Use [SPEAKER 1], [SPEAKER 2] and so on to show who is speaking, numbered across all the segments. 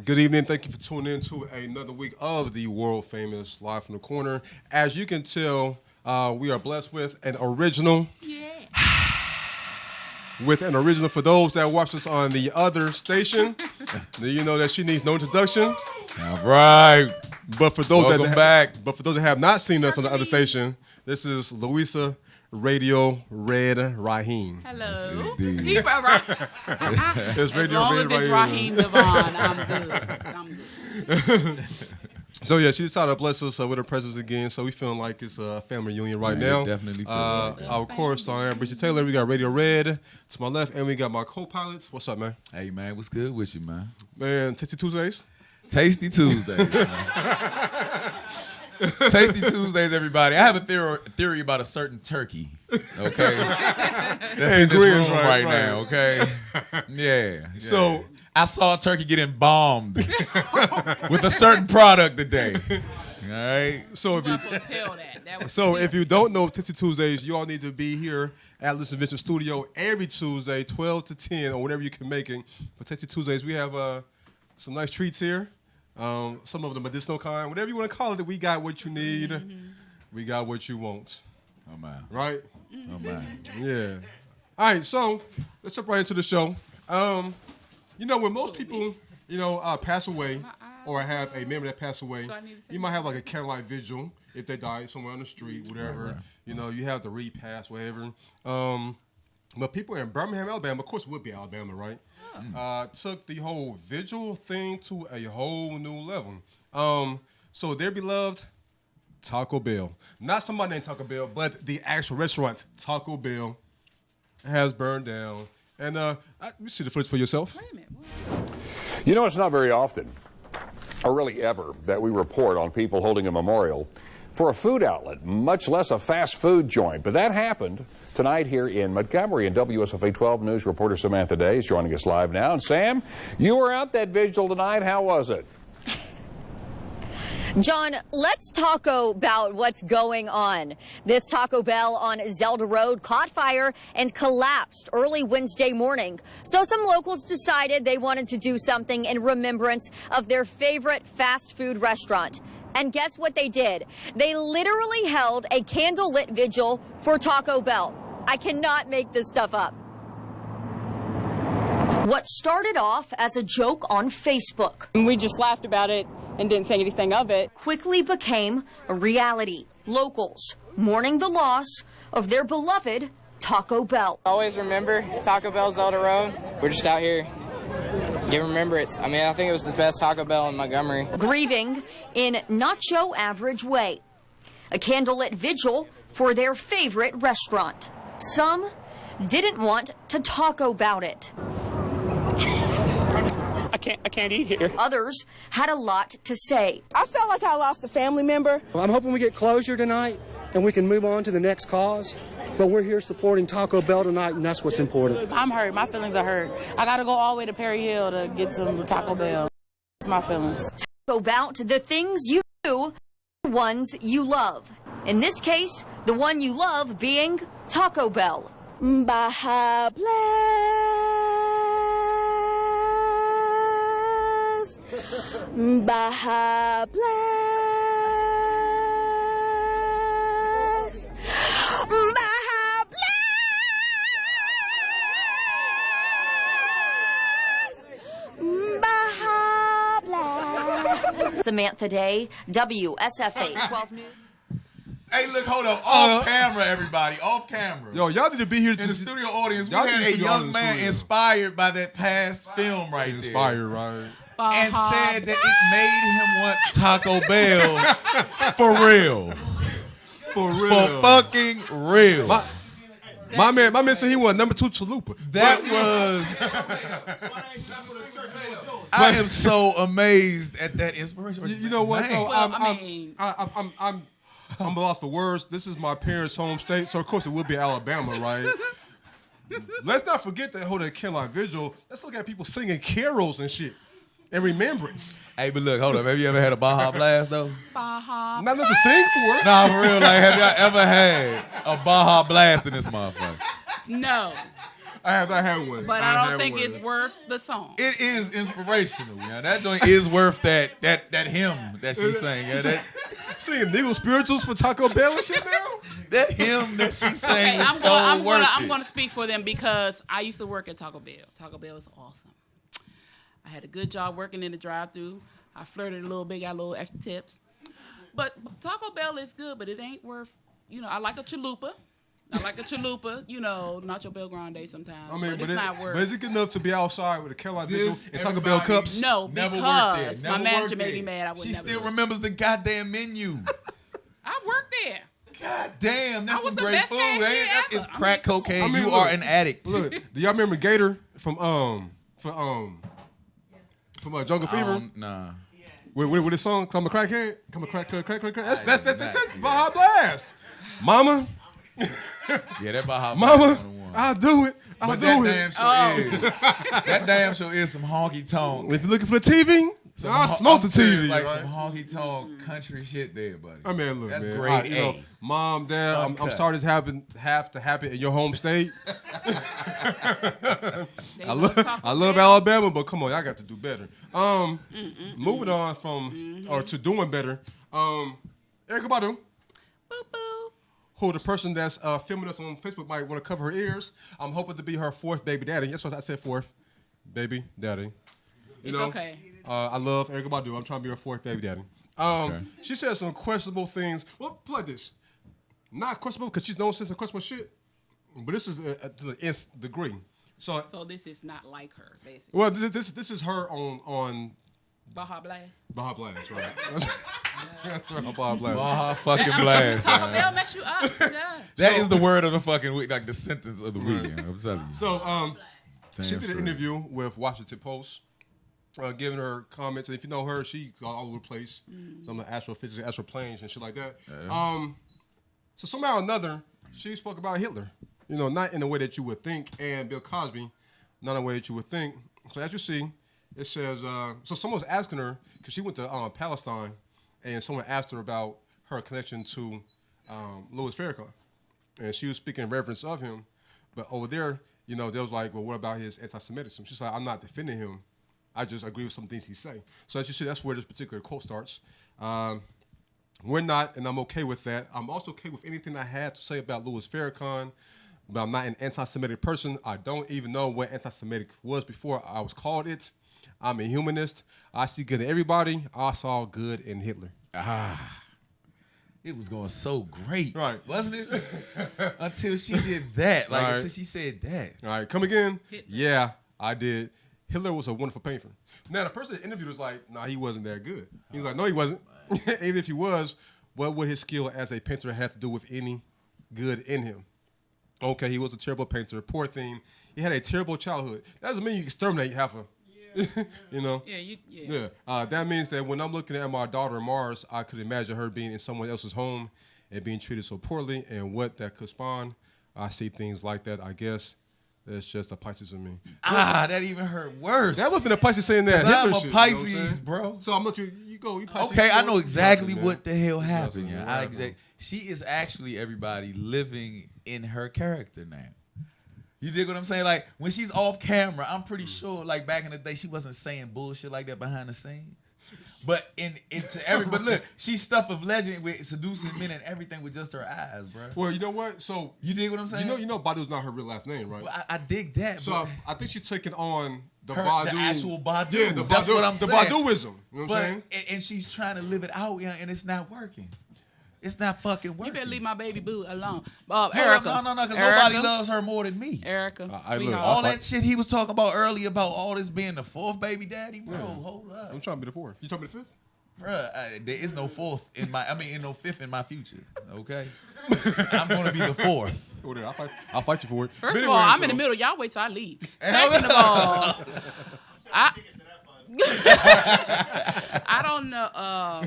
[SPEAKER 1] Good evening. Thank you for tuning in to another week of the world famous Live from the Corner. As you can tell, we are blessed with an original. Yeah. With an original for those that watch us on the other station. You know that she needs no introduction.
[SPEAKER 2] All right.
[SPEAKER 1] But for those
[SPEAKER 2] Welcome back.
[SPEAKER 1] But for those that have not seen us on the other station, this is Louisa Radio Red Raheem.
[SPEAKER 3] Hello.
[SPEAKER 1] It's Radio
[SPEAKER 3] As long
[SPEAKER 1] Red
[SPEAKER 3] as it's
[SPEAKER 1] Raheem.
[SPEAKER 3] Raheem Devon, I'm good.
[SPEAKER 1] So yeah, she decided to bless us with her presence again. So we feeling like it's a family reunion right now.
[SPEAKER 2] Definitely.
[SPEAKER 1] Of course, I am Bridget Taylor. We got Radio Red to my left, and we got my co-pilots. What's up, man?
[SPEAKER 2] Hey, man, what's good with you, man?
[SPEAKER 1] Man, Tasty Tuesdays.
[SPEAKER 2] Tasty Tuesdays. Tasty Tuesdays, everybody. I have a theory about a certain turkey, okay? That's in this room right now, okay? Yeah.
[SPEAKER 1] So
[SPEAKER 2] I saw a turkey getting bombed with a certain product today. All right?
[SPEAKER 1] So if you
[SPEAKER 3] Tell that.
[SPEAKER 1] if you don't know Tasty Tuesdays, you all need to be here at Listen Vision Studio every Tuesday, 12 to 10, or whatever you can make it. For Tasty Tuesdays, we have some nice treats here. Some of the medicinal kind, whatever you want to call it. We got what you need. Mm-hmm. We got what you want.
[SPEAKER 2] Oh, man.
[SPEAKER 1] Right?
[SPEAKER 2] Oh, man.
[SPEAKER 1] Yeah. All right, so let's jump right into the show. You know, when most people, pass away or have a member that passed away, you might have like a candlelight vigil if they died somewhere on the street, whatever. Right. You know, you have the repast, whatever. But people in Birmingham, Alabama, of course it would be Alabama, right? Took the whole vigil thing to a whole new level. So their beloved Taco Bell, not somebody named Taco Bell, but the actual restaurant Taco Bell has burned down. And you see the footage for yourself.
[SPEAKER 3] Wait a minute.
[SPEAKER 4] You know, it's not very often, or really ever, that we report on people holding a memorial for a food outlet, much less a fast food joint. But that happened tonight here in Montgomery, and WSFA 12 News reporter Samantha Day is joining us live now. And Sam, you were out that vigil tonight. How was it?
[SPEAKER 5] John, let's talk about what's going on. This Taco Bell on Zelda Road caught fire and collapsed early Wednesday morning. So some locals decided they wanted to do something in remembrance of their favorite fast food restaurant. And guess what they did? They literally held a candlelit vigil for Taco Bell. I cannot make this stuff up. What started off as a joke on Facebook,
[SPEAKER 6] we just laughed about it and didn't think anything of it,
[SPEAKER 5] quickly became a reality. Locals mourning the loss of their beloved Taco Bell.
[SPEAKER 7] Always remember Taco Bell Zelda Road. We're just out here give remembrance. I mean, I think it was the best Taco Bell in Montgomery.
[SPEAKER 5] Grieving in not so average way. A candlelit vigil for their favorite restaurant. Some didn't want to talk about it.
[SPEAKER 6] I can't eat here.
[SPEAKER 5] Others had a lot to say.
[SPEAKER 8] I felt like I lost a family member.
[SPEAKER 9] Well, I'm hoping we get closure tonight and we can move on to the next cause. But we're here supporting Taco Bell tonight, and that's what's important.
[SPEAKER 6] I'm hurt. My feelings are hurt. I got to go all the way to Perry Hill to get some Taco Bell. It's my feelings.
[SPEAKER 5] Talk about the things you do, the ones you love. In this case, the one you love being Taco Bell.
[SPEAKER 8] Baja Blast. Baja Blast. Baja Blast. Baja Blast.
[SPEAKER 5] Samantha Day, WSFA 12 News.
[SPEAKER 2] Hey, look, hold up. Off camera, everybody. Off camera.
[SPEAKER 1] Yo, y'all need to be here
[SPEAKER 2] In the studio audience, we
[SPEAKER 1] y'all
[SPEAKER 2] had
[SPEAKER 1] need to
[SPEAKER 2] a
[SPEAKER 1] be
[SPEAKER 2] young
[SPEAKER 1] in the
[SPEAKER 2] man
[SPEAKER 1] studio.
[SPEAKER 2] inspired by that past film right there.
[SPEAKER 1] Inspired, right?
[SPEAKER 2] And said that it made him want Taco Bell for real.
[SPEAKER 1] For real.
[SPEAKER 2] For fucking real.
[SPEAKER 1] My man said he wanted number 2 chalupa.
[SPEAKER 2] That was... I am so amazed at that inspiration.
[SPEAKER 1] You know what, though?
[SPEAKER 3] Well,
[SPEAKER 1] I'm lost for words. This is my parents' home state, so of course it would be Alabama, right? Let's not forget that whole candlelight vigil. Let's look at people singing carols and shit in remembrance.
[SPEAKER 2] Hey, but look, hold up. Have you ever had a Baja Blast, though?
[SPEAKER 3] Baja.
[SPEAKER 1] Not enough to sing for it.
[SPEAKER 2] Nah, for real. Like, have y'all ever had a Baja Blast in this motherfucker?
[SPEAKER 3] No.
[SPEAKER 1] I have one.
[SPEAKER 3] But I don't think it's worth the song.
[SPEAKER 2] It is inspirational. Yeah, that joint is worth that hymn that she's saying. Yeah, that
[SPEAKER 1] singing Negro spirituals for Taco Bell and shit now.
[SPEAKER 2] That hymn that she's saying is so
[SPEAKER 3] I'm
[SPEAKER 2] worth it.
[SPEAKER 3] I'm going to speak for them because I used to work at Taco Bell. Taco Bell is awesome. I had a good job working in the drive-thru. I flirted a little bit, got a little extra tips. But Taco Bell is good, but it ain't worth, I like a chalupa. Nacho Bell Grande sometimes.
[SPEAKER 1] I mean,
[SPEAKER 3] but it's not worth.
[SPEAKER 1] But is it good enough to be outside with a Carolina Vigil and Taco Bell cups?
[SPEAKER 3] No,
[SPEAKER 2] Never worked there.
[SPEAKER 3] because
[SPEAKER 2] Never
[SPEAKER 3] my manager
[SPEAKER 2] worked
[SPEAKER 3] made
[SPEAKER 2] there.
[SPEAKER 3] me mad. I would
[SPEAKER 2] She
[SPEAKER 3] never
[SPEAKER 2] still
[SPEAKER 3] do it.
[SPEAKER 2] remembers the goddamn menu.
[SPEAKER 3] I worked there.
[SPEAKER 2] God damn, that's
[SPEAKER 3] I was
[SPEAKER 2] some
[SPEAKER 3] the
[SPEAKER 2] great
[SPEAKER 3] best
[SPEAKER 2] food.
[SPEAKER 3] cashier
[SPEAKER 2] Ain't that?
[SPEAKER 3] ever.
[SPEAKER 2] It's crack cocaine.
[SPEAKER 1] I mean,
[SPEAKER 2] You
[SPEAKER 1] look,
[SPEAKER 2] are an addict.
[SPEAKER 1] Look, do y'all remember Gator from Jungle Fever?
[SPEAKER 2] Nah.
[SPEAKER 1] With his song, "Come a Crackhead"? Come a crack. That's it. Baja Blast. Mama.
[SPEAKER 2] Yeah, that Baja
[SPEAKER 1] Mama,
[SPEAKER 2] Blast on the one.
[SPEAKER 1] I'll do it. I'll do it.
[SPEAKER 2] That damn sure is some honky tonk.
[SPEAKER 1] If you're looking for the TV, I'll smoke the TV.
[SPEAKER 2] Like
[SPEAKER 1] right?
[SPEAKER 2] some honky tonk country shit there, buddy.
[SPEAKER 1] I mean, look,
[SPEAKER 2] that's
[SPEAKER 1] man.
[SPEAKER 2] grade A.
[SPEAKER 1] Mom, Dad, I'm sorry this have to happen in your home state. I love Alabama, but come on, y'all got to do better. Moving on to doing better. Erykah Badu, who the person that's filming us on Facebook might want to cover her ears. I'm hoping to be her fourth baby daddy. That's what I said, fourth baby daddy.
[SPEAKER 3] It's okay.
[SPEAKER 1] I love Erykah Badu. I'm trying to be her fourth baby daddy. She said some questionable things. Well, play this. Not questionable because she's known since some questionable shit, but this is to the nth degree. So
[SPEAKER 3] this is not like her, basically.
[SPEAKER 1] Well, this is her on
[SPEAKER 3] Baja Blast.
[SPEAKER 1] Baja Blast, right? That's right, Baja Blast.
[SPEAKER 2] Baja fucking Blast.
[SPEAKER 3] Taco Bell mess you up. Yeah.
[SPEAKER 2] That is the word of the fucking week, like the sentence of the week. I'm telling you.
[SPEAKER 1] So she did an interview with Washington Post. Giving her comments, and if you know her, she all over the place. Some of the astrophysics, astroplanes, and shit like that. So somehow or another, she spoke about Hitler. Not in the way that you would think, and Bill Cosby, not in the way that you would think. So as you see, it says. So someone was asking her because she went to Palestine, and someone asked her about her connection to Louis Farrakhan, and she was speaking in reverence of him. But over there, they was like, well, what about his anti-Semitism? She's like, I'm not defending him. I just agree with some things he say. So as you see, that's where this particular quote starts. We're not, and I'm okay with that. I'm also okay with anything I had to say about Louis Farrakhan, but I'm not an anti-Semitic person. I don't even know what anti-Semitic was before I was called it. I'm a humanist. I see good in everybody. I saw good in Hitler.
[SPEAKER 2] It was going so great,
[SPEAKER 1] right?
[SPEAKER 2] Wasn't it? Until she did that,
[SPEAKER 1] Right.
[SPEAKER 2] until she said that.
[SPEAKER 1] All right, come again? Yeah, I did. Hitler was a wonderful painter. Now, the person that interviewed was like, nah, he wasn't that good. He's like, no, he wasn't. Even if he was, what would his skill as a painter have to do with any good in him? Okay, he was a terrible painter. Poor thing. He had a terrible childhood. That doesn't mean you exterminate half a, Yeah. That means that when I'm looking at my daughter Mars, I could imagine her being in someone else's home and being treated so poorly, and what that could spawn. I see things like that, I guess. That's just a Pisces in me.
[SPEAKER 2] That even hurt worse.
[SPEAKER 1] That would have been a Pisces saying that.
[SPEAKER 2] I'm a
[SPEAKER 1] shit,
[SPEAKER 2] Pisces, bro.
[SPEAKER 1] So I'm looking. You go. You Pisces.
[SPEAKER 2] Okay, I know exactly
[SPEAKER 1] Nothing,
[SPEAKER 2] what the hell happened.
[SPEAKER 1] Nothing,
[SPEAKER 2] Yeah,
[SPEAKER 1] man.
[SPEAKER 2] She is actually everybody living in her character now. You dig what I'm saying? Like when she's off camera, I'm pretty sure. Like back in the day, she wasn't saying bullshit like that behind the scenes. But but look, she's stuff of legend with seducing men and everything with just her eyes, bro.
[SPEAKER 1] Well, you know what? So
[SPEAKER 2] you dig what I'm saying?
[SPEAKER 1] You know, Badu's not her real last name, right?
[SPEAKER 2] Well, I dig that.
[SPEAKER 1] So I think she's taking on the
[SPEAKER 2] Badu,
[SPEAKER 1] Badu,
[SPEAKER 2] the actual Badu.
[SPEAKER 1] Yeah,
[SPEAKER 2] That's what I'm saying.
[SPEAKER 1] The Baduism. You know what I'm saying?
[SPEAKER 2] And she's trying to live it out, and it's not working. It's not fucking working.
[SPEAKER 3] You better leave my baby boo alone.
[SPEAKER 2] Erykah. No, because nobody loves her more than me.
[SPEAKER 3] Erykah,
[SPEAKER 2] all that shit he was talking about earlier about all this being the fourth baby daddy, bro. Hold up.
[SPEAKER 1] I'm trying to be the fourth. You trying to be the fifth?
[SPEAKER 2] Bruh, there is no fourth in no fifth in my future. Okay, I'm gonna be the fourth.
[SPEAKER 1] I'll fight you for it.
[SPEAKER 3] First of all, I'm in the middle. Y'all wait till I leave. Second of all, I don't know.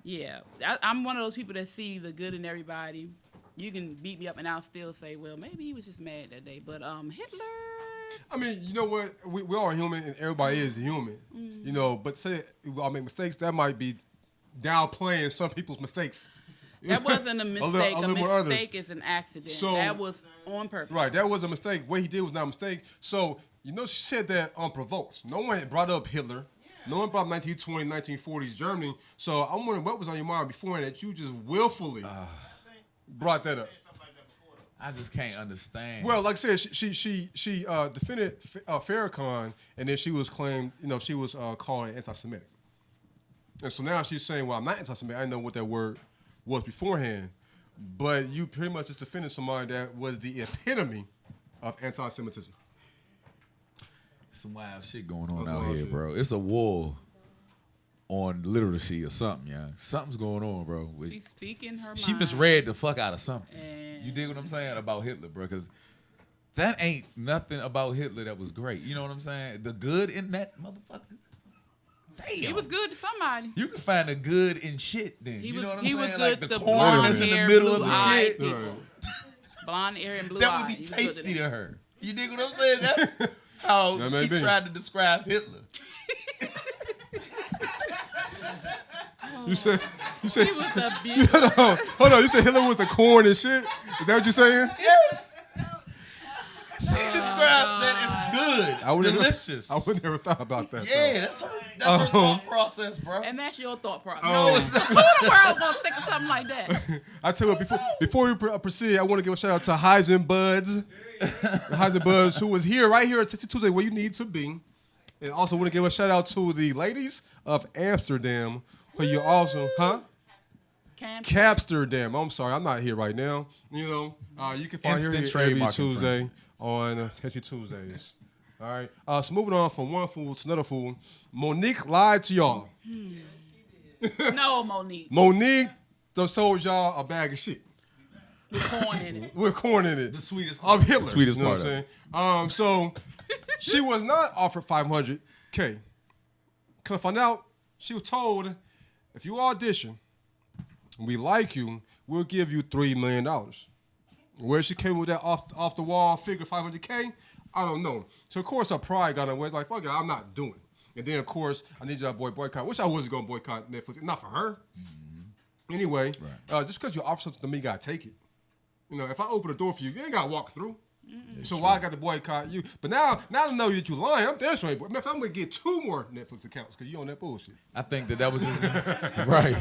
[SPEAKER 3] Yeah, I'm one of those people that see the good in everybody. You can beat me up and I'll still say, well, maybe he was just mad that day. But Hitler.
[SPEAKER 1] I mean, you know what? We are human, and everybody is human. But say I'll make mistakes. That might be downplaying some people's mistakes.
[SPEAKER 3] That wasn't a mistake.
[SPEAKER 1] A little more others.
[SPEAKER 3] Mistake is an accident.
[SPEAKER 1] So-
[SPEAKER 3] that was on purpose.
[SPEAKER 1] Right, that was a mistake. What he did was not a mistake. So, she said that unprovoked. No one had brought up Hitler. No one brought up 1920, 1940s Germany. So I'm wondering what was on your mind before that you just willfully brought that up.
[SPEAKER 2] I just can't understand.
[SPEAKER 1] Well, like I said, she defended Farrakhan, and then she was claimed, she was called anti-Semitic. And so now she's saying, well, I'm not anti-Semitic. I didn't know what that word was beforehand. But you pretty much just defended somebody that was the epitome of anti-Semitism.
[SPEAKER 2] Some wild shit going on
[SPEAKER 1] That's
[SPEAKER 2] out
[SPEAKER 1] wild
[SPEAKER 2] here,
[SPEAKER 1] shit.
[SPEAKER 2] bro. It's a war on literacy or something, yeah. Something's going on, bro.
[SPEAKER 3] She's speaking her
[SPEAKER 2] She
[SPEAKER 3] mind.
[SPEAKER 2] misread the fuck out of something.
[SPEAKER 3] And-
[SPEAKER 2] You dig what I'm saying about Hitler, bro? Because that ain't nothing about Hitler that was great. You know what I'm saying? The good in that motherfucker. Damn.
[SPEAKER 3] He was good to somebody.
[SPEAKER 2] You can find the good in shit then.
[SPEAKER 3] He
[SPEAKER 2] you
[SPEAKER 3] was-
[SPEAKER 2] know what I'm
[SPEAKER 3] he
[SPEAKER 2] saying?
[SPEAKER 3] was
[SPEAKER 2] Like
[SPEAKER 3] good
[SPEAKER 2] the
[SPEAKER 3] to
[SPEAKER 2] corn that's in the
[SPEAKER 3] blonde
[SPEAKER 2] middle
[SPEAKER 3] hair,
[SPEAKER 2] of the
[SPEAKER 3] blue-eyed
[SPEAKER 2] shit.
[SPEAKER 3] people. Blonde hair and blue
[SPEAKER 2] That
[SPEAKER 3] eyes.
[SPEAKER 2] would be
[SPEAKER 3] He was good
[SPEAKER 2] tasty
[SPEAKER 3] to
[SPEAKER 2] to
[SPEAKER 3] them.
[SPEAKER 2] her. You dig what I'm saying? That's how
[SPEAKER 1] That may
[SPEAKER 2] she
[SPEAKER 1] be.
[SPEAKER 2] tried to describe Hitler.
[SPEAKER 1] You said
[SPEAKER 3] He was the beauty.
[SPEAKER 1] hold on, you said Hitler was the corn and shit? Is that what you're saying?
[SPEAKER 2] Yes. She describes that as good,
[SPEAKER 1] I would've
[SPEAKER 2] delicious.
[SPEAKER 1] I would never thought about that.
[SPEAKER 2] Yeah, that's her thought process, bro.
[SPEAKER 3] And that's your thought process.
[SPEAKER 2] No, it's not.
[SPEAKER 3] Who in the world gonna think of something like that?
[SPEAKER 1] I tell you what, before we proceed, I want to give a shout out to Heisenbuds, who was right here at Testy Tuesday where you need to be. And also want to give a shout out to the ladies of Amsterdam, who you also, Capsterdam. I'm sorry, I'm not here right now. You can find her
[SPEAKER 2] Instant
[SPEAKER 1] here every
[SPEAKER 2] trademark
[SPEAKER 1] Tuesday on Testy Tuesdays. All right. So moving on from one fool to another fool, Monique lied to y'all.
[SPEAKER 3] No, Monique.
[SPEAKER 1] Monique done sold y'all a bag of shit.
[SPEAKER 3] With corn in it.
[SPEAKER 1] With corn in it.
[SPEAKER 2] The sweetest
[SPEAKER 1] Of Hitler.
[SPEAKER 2] The sweetest
[SPEAKER 1] you know
[SPEAKER 2] part
[SPEAKER 1] what I'm saying? So she was not offered $500K. Come to find out, she was told, if you audition, we like you, we'll give you $3 million. Where she came with that off the wall figure $500K, I don't know. So of course her pride got in the way. It's like, fuck it, I'm not doing it. And then of course I need y'all boycott. Wish I wasn't gonna boycott Netflix, not for her. Mm-hmm. Anyway, just because you offer something to me, you gotta take it. If I open the door for you, you ain't gotta walk through. So why I got to boycott you? But now I know that you lying. I'm desperate. But I'm gonna get 2 more Netflix accounts because you on that bullshit.
[SPEAKER 2] I think that was his right.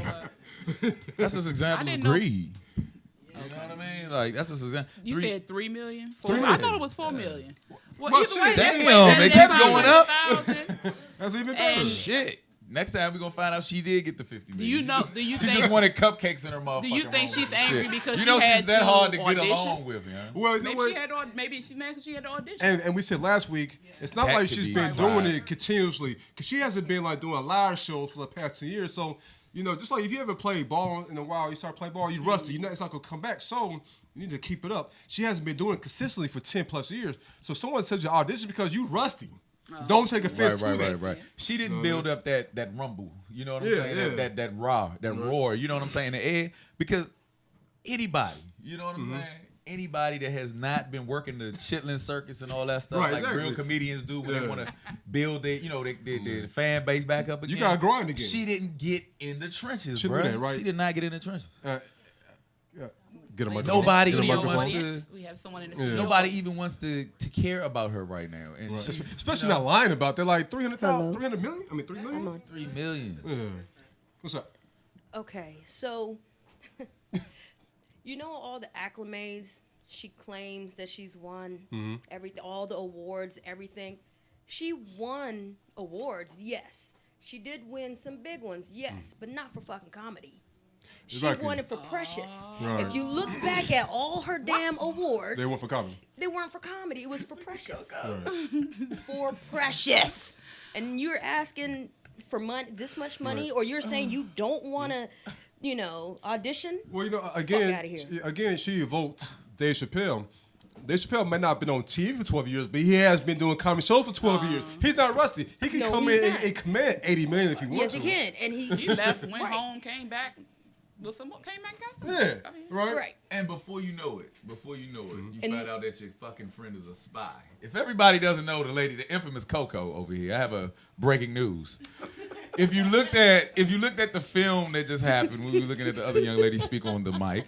[SPEAKER 2] That's his example of greed. You know what I mean? Like that's just example.
[SPEAKER 3] You said 3 million?
[SPEAKER 1] 3
[SPEAKER 3] I
[SPEAKER 1] million.
[SPEAKER 3] thought it was 4 million. Well,
[SPEAKER 1] Well,
[SPEAKER 3] either way,
[SPEAKER 1] shit.
[SPEAKER 3] that's
[SPEAKER 2] Damn,
[SPEAKER 3] way
[SPEAKER 2] it
[SPEAKER 3] better
[SPEAKER 2] keeps
[SPEAKER 3] than
[SPEAKER 2] going up.
[SPEAKER 3] 500,000.
[SPEAKER 1] That's even better.
[SPEAKER 3] And-
[SPEAKER 2] Shit. Next time we're gonna find out she did get the 50 million.
[SPEAKER 3] Do you
[SPEAKER 2] she
[SPEAKER 3] think
[SPEAKER 2] just wanted cupcakes in her motherfucking
[SPEAKER 3] Do you think
[SPEAKER 2] room
[SPEAKER 3] she's
[SPEAKER 2] and
[SPEAKER 3] angry
[SPEAKER 2] shit.
[SPEAKER 3] because
[SPEAKER 2] you
[SPEAKER 3] she
[SPEAKER 2] know
[SPEAKER 3] had
[SPEAKER 2] she's that
[SPEAKER 3] to
[SPEAKER 2] hard to get
[SPEAKER 3] audition?
[SPEAKER 2] along with, yeah?
[SPEAKER 1] Well, you know what?
[SPEAKER 3] Maybe she's mad because she had to audition.
[SPEAKER 1] And we said last week, it's not
[SPEAKER 2] That
[SPEAKER 1] like
[SPEAKER 2] could
[SPEAKER 1] she's
[SPEAKER 2] be
[SPEAKER 1] been
[SPEAKER 2] right.
[SPEAKER 1] doing it continuously because she hasn't been like doing a lot of shows for the past 2 years. So just like if you ever play ball in a while, you start playing ball, you rusty. It's not gonna come back. So you need to keep it up. She hasn't been doing it consistently for 10 plus years. So someone says, "Oh, this is because you rusty." Don't take offense to that.
[SPEAKER 2] Right. She didn't build up that rumble. You know what I'm saying?
[SPEAKER 1] Yeah.
[SPEAKER 2] That roar. You know what I'm saying? In the air, because anybody, you know what I'm saying? Anybody that has not been working the chitlin circus and all that stuff,
[SPEAKER 1] Right,
[SPEAKER 2] like
[SPEAKER 1] exactly.
[SPEAKER 2] real comedians do when they want to build their fan base back up again.
[SPEAKER 1] You gotta grind again.
[SPEAKER 2] She didn't get in the trenches,
[SPEAKER 1] She
[SPEAKER 2] bro.
[SPEAKER 1] knew that, right?
[SPEAKER 2] She did not get in the trenches.
[SPEAKER 1] Get a microphone.
[SPEAKER 2] Nobody
[SPEAKER 1] Get a
[SPEAKER 2] even
[SPEAKER 1] microphone.
[SPEAKER 2] wants to.
[SPEAKER 3] We have someone in the studio.
[SPEAKER 2] Nobody even wants to care about her right now, and
[SPEAKER 1] Right.
[SPEAKER 2] she's,
[SPEAKER 1] Especially not lying about that. Like 300,000, 300 million. I mean, 3 million.
[SPEAKER 8] I'm on.
[SPEAKER 2] 3 million.
[SPEAKER 1] Yeah. What's up?
[SPEAKER 8] Okay, so all the acclimates she claims that she's won, everything, all the awards, everything. She won awards, yes. She did win some big ones, yes, but not for fucking comedy. She
[SPEAKER 1] Exactly.
[SPEAKER 8] won it for Precious.
[SPEAKER 1] Right.
[SPEAKER 8] If you look back at all her damn awards,
[SPEAKER 1] They went for comedy.
[SPEAKER 8] they weren't for comedy. It was for Precious. For Precious. And you're asking for money, this much money, or you're saying you don't want to, audition?
[SPEAKER 1] Well,
[SPEAKER 8] outta here.
[SPEAKER 1] again, she evoked Dave Chappelle. Dave Chappelle may not have been on TV for 12 years, but he has been doing comedy shows for 12 years. He's not rusty. He can
[SPEAKER 8] No,
[SPEAKER 1] come
[SPEAKER 8] he's
[SPEAKER 1] in
[SPEAKER 8] not.
[SPEAKER 1] and command $80 million if he wants
[SPEAKER 8] Yes,
[SPEAKER 1] to.
[SPEAKER 8] he can. And
[SPEAKER 3] He left, went
[SPEAKER 8] Right.
[SPEAKER 3] home, came back. With some more, came back and got some.
[SPEAKER 1] Yeah,
[SPEAKER 3] I mean,
[SPEAKER 1] right.
[SPEAKER 8] Right.
[SPEAKER 2] And before you know it, you
[SPEAKER 8] And-
[SPEAKER 2] find out that your fucking friend is a spy. If everybody doesn't know the infamous Coco over here, I have a breaking news. if you looked at the film that just happened, when we were looking at the other young lady speak on the mic,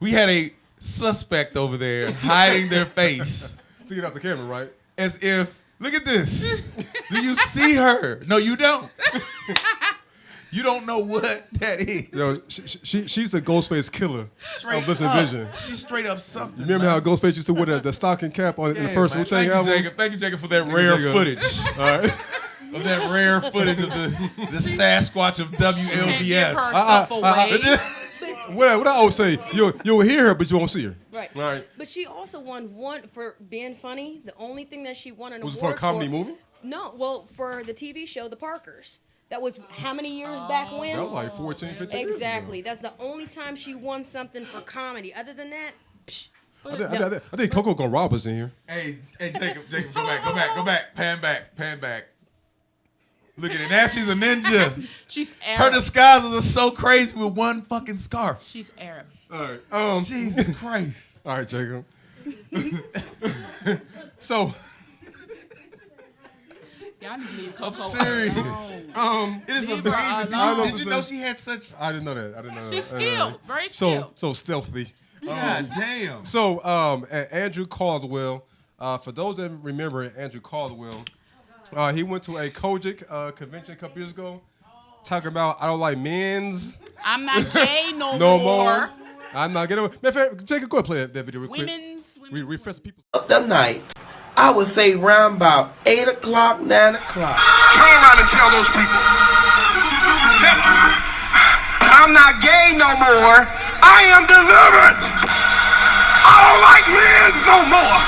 [SPEAKER 2] we had a suspect over there hiding their face
[SPEAKER 1] to get out the camera, right?
[SPEAKER 2] As if, look at this. Do you see her? No, you don't. You don't know what that is.
[SPEAKER 1] Yo, she's the Ghostface killer of Listen Vision.
[SPEAKER 2] She's straight up something.
[SPEAKER 1] You remember how Ghostface used to wear the stocking cap on in the first Wu Tang album?
[SPEAKER 2] Thank you, Jacob, for that rare footage.
[SPEAKER 1] All right.
[SPEAKER 2] Of that rare footage of the Sasquatch of WLVS.
[SPEAKER 1] What I always say, you'll hear her, but you won't see her.
[SPEAKER 8] Right.
[SPEAKER 1] All right.
[SPEAKER 8] But she also won one for being funny. The only thing that she won an award
[SPEAKER 1] for a comedy movie?
[SPEAKER 8] No, well, for the TV show The Parkers. That was how many years back when?
[SPEAKER 1] That was like 14, 15 years
[SPEAKER 8] Exactly.
[SPEAKER 1] ago.
[SPEAKER 8] That's the only time she won something for comedy. Other than that,
[SPEAKER 1] I think Coco gonna rob us in here.
[SPEAKER 2] Hey, Jacob, go back, pan back. Look at it. Now she's a ninja.
[SPEAKER 3] She's Arab.
[SPEAKER 2] Her disguises are so crazy with one fucking scarf.
[SPEAKER 3] She's Arab.
[SPEAKER 1] All right.
[SPEAKER 2] Jesus Christ.
[SPEAKER 1] All right, Jacob. So.
[SPEAKER 3] Y'all need to leave Coco
[SPEAKER 2] I'm serious. It is
[SPEAKER 3] leave her
[SPEAKER 2] amazing.
[SPEAKER 3] alone.
[SPEAKER 2] Did you know she had such?
[SPEAKER 1] I didn't know that.
[SPEAKER 3] She's skilled. Very skilled.
[SPEAKER 1] So stealthy.
[SPEAKER 2] God damn.
[SPEAKER 1] So Andrew Caldwell. For those that remember Andrew Caldwell, he went to a Kojic convention a couple years ago, talking about I don't like men's.
[SPEAKER 3] I'm not gay no
[SPEAKER 1] more. I'm not gay. Matter of fact, Jacob, go ahead and play that video real quick.
[SPEAKER 3] Women's.
[SPEAKER 1] Refresh people.
[SPEAKER 10] The night, I would say round about 8 o'clock, 9 o'clock.
[SPEAKER 11] Turn around and tell those people. Tell them, I'm not gay no more. I am delivered. I don't like men no more.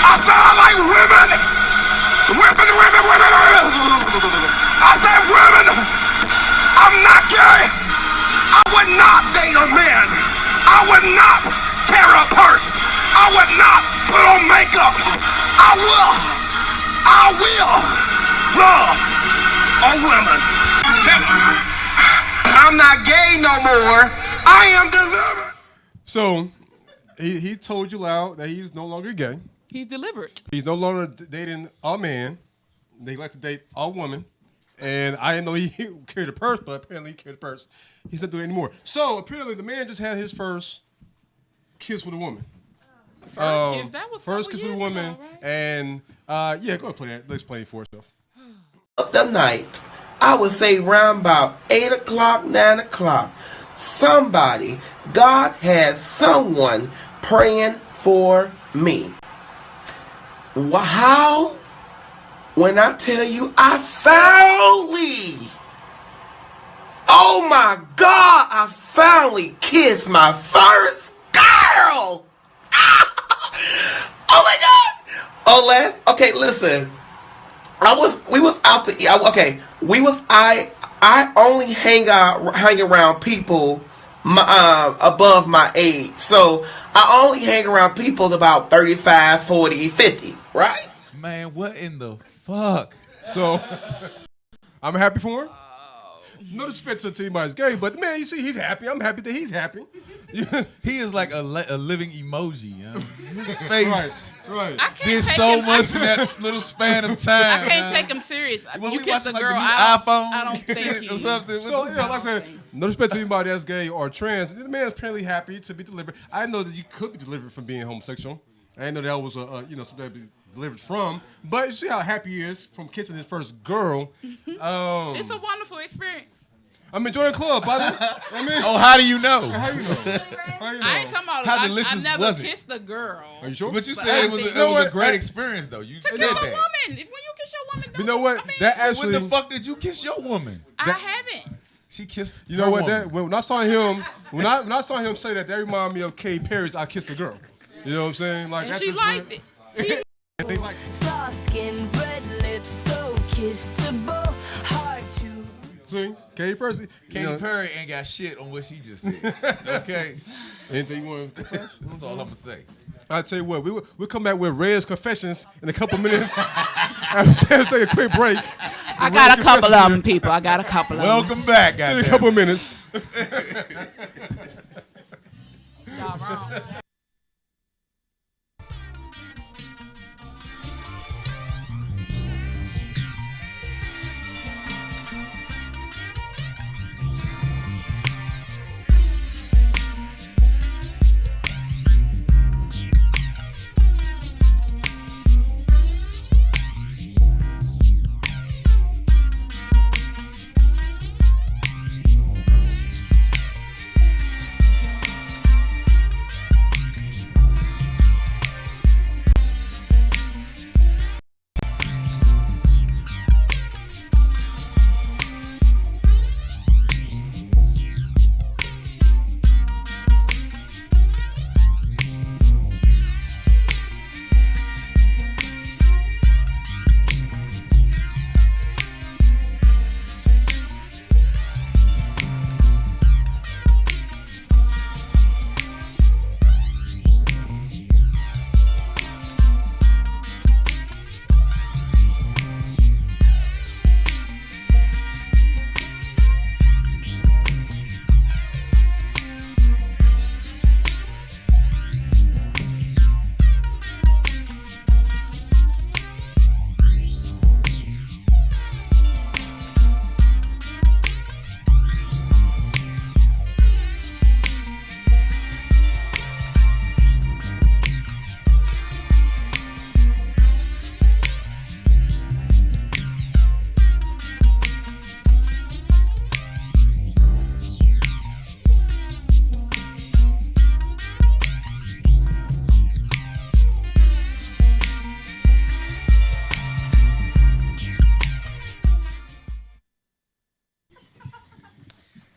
[SPEAKER 11] I said I like women. Women. I said women. I'm not gay. I would not date a man. I would not carry a purse. I would not put on makeup. I will love a woman. Tell them, I'm not gay no more. I am delivered.
[SPEAKER 1] So he told you loud that he's no longer gay.
[SPEAKER 3] He's delivered.
[SPEAKER 1] He's no longer dating a man. They like to date a woman. And I didn't know he carried a purse, but apparently he carried a purse. He's not doing it anymore. So apparently the man just had his first kiss with a woman.
[SPEAKER 3] First kiss? That was
[SPEAKER 1] first kiss with a woman.
[SPEAKER 3] ago, right?
[SPEAKER 1] And go ahead and play that. Let's play it for yourself.
[SPEAKER 10] The night, I would say round about 8 o'clock, 9 o'clock. Somebody, God has someone praying for me. How? When I tell you I finally, oh my God, I finally kissed my first girl. Oh my God. Oh, okay, listen. We was out to eat. I only hang around people above my age. So I only hang around people about 35, 40, 50, right?
[SPEAKER 2] Man, what in the fuck?
[SPEAKER 1] So I'm happy for him. No disrespect to anybody's gay, but man, you see, he's happy. I'm happy that he's happy.
[SPEAKER 2] He is like a living emoji. His face
[SPEAKER 1] right.
[SPEAKER 2] did so much in that little span of time.
[SPEAKER 3] I can't take him serious.
[SPEAKER 2] When
[SPEAKER 3] you
[SPEAKER 2] we
[SPEAKER 3] kiss a
[SPEAKER 2] watching,
[SPEAKER 3] girl,
[SPEAKER 2] like, the new
[SPEAKER 3] I don't
[SPEAKER 2] iPhone
[SPEAKER 3] think he.
[SPEAKER 2] or something.
[SPEAKER 1] So like I said, no respect to anybody that's gay or trans. The man's apparently happy to be delivered. I didn't know that you could be delivered from being homosexual. I didn't know that was something to be delivered from. But you see how happy he is from kissing his first girl.
[SPEAKER 3] It's a wonderful experience.
[SPEAKER 1] I'm enjoying the club, brother.
[SPEAKER 2] How do you know?
[SPEAKER 1] How you know?
[SPEAKER 3] I ain't talking about.
[SPEAKER 2] How delicious
[SPEAKER 3] I never
[SPEAKER 2] was it?
[SPEAKER 3] kissed a girl.
[SPEAKER 1] Are you sure?
[SPEAKER 2] But you said it was a great experience, though. You said
[SPEAKER 3] Kiss a
[SPEAKER 2] that.
[SPEAKER 3] woman. When you kiss your woman,
[SPEAKER 1] You know what? That actually.
[SPEAKER 2] When the fuck did you kiss your woman?
[SPEAKER 3] I haven't.
[SPEAKER 2] She kissed.
[SPEAKER 1] You know
[SPEAKER 2] her
[SPEAKER 1] what?
[SPEAKER 2] woman.
[SPEAKER 1] That when I saw him, when I saw him say that reminded me of Katy Perry's "I Kissed a Girl." You know what I'm saying? Like
[SPEAKER 3] And
[SPEAKER 1] that's
[SPEAKER 3] she
[SPEAKER 1] just
[SPEAKER 3] liked
[SPEAKER 1] what-
[SPEAKER 3] it.
[SPEAKER 12] Soft skin, red lips, so kissable, hard to.
[SPEAKER 1] See, Katy Perry.
[SPEAKER 2] Katy Perry ain't got shit on what she just said. Okay.
[SPEAKER 1] Anything you want to confess?
[SPEAKER 2] That's all I'm gonna say.
[SPEAKER 1] I'll tell you what, we'll come back with Red's confessions in a couple minutes. I'll take a quick break.
[SPEAKER 3] I got a couple of them, people. I got a couple of them.
[SPEAKER 2] Welcome back,
[SPEAKER 1] See you in a
[SPEAKER 2] goddamn.
[SPEAKER 1] couple of minutes.
[SPEAKER 3] Y'all wrong.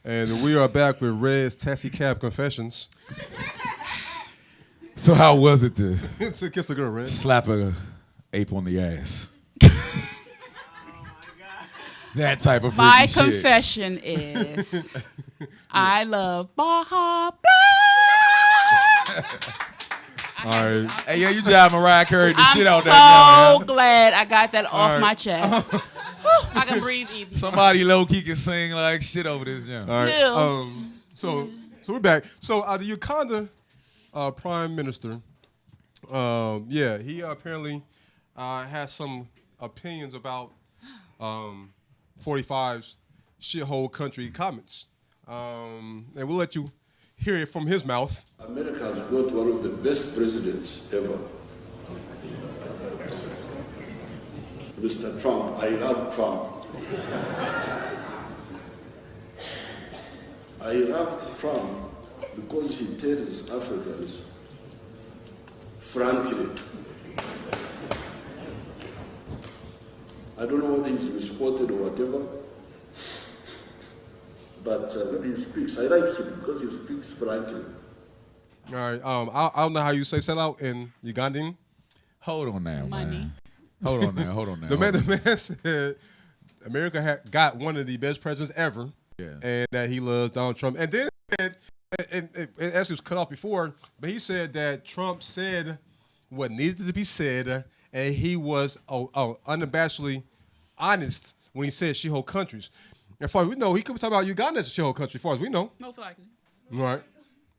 [SPEAKER 1] And we are back with Red's Taxi Cab Confessions.
[SPEAKER 2] So how was it to
[SPEAKER 1] To kiss a girl, Red?
[SPEAKER 2] slap a ape on the ass? That type of freaky
[SPEAKER 3] My
[SPEAKER 2] shit.
[SPEAKER 3] confession is I love Baja Blast.
[SPEAKER 1] All right.
[SPEAKER 2] Hey, yo, you drive Mariah Carey the shit out
[SPEAKER 3] I'm
[SPEAKER 2] that
[SPEAKER 3] so glad I got that off
[SPEAKER 1] right.
[SPEAKER 3] my chest. Whew, I can breathe easy.
[SPEAKER 2] Somebody low key can sing like shit over this jam.
[SPEAKER 1] All right.
[SPEAKER 3] Bill.
[SPEAKER 1] So we're back. So the Uganda Prime Minister, he apparently has some opinions about 45's shithole country comments, and we'll let you hear it from his mouth.
[SPEAKER 13] America has got one of the best presidents ever. Mr. Trump, I love Trump. I love Trump because he tells Africans, frankly, I don't know whether he's misquoted or whatever, but when he speaks, I like him because he speaks frankly.
[SPEAKER 1] All right. I don't know how you say sellout in Ugandan.
[SPEAKER 2] Hold on now,
[SPEAKER 3] Money.
[SPEAKER 2] man. Hold on now.
[SPEAKER 1] The man said America got one of the best presidents ever, and that he loves Donald Trump. And then said, and it actually was cut off before, but he said that Trump said what needed to be said, and he was unabashedly honest when he said shithole countries. As far as we know, he could be talking about Uganda as a shithole country, as far as we know.
[SPEAKER 3] Most likely.
[SPEAKER 1] Right.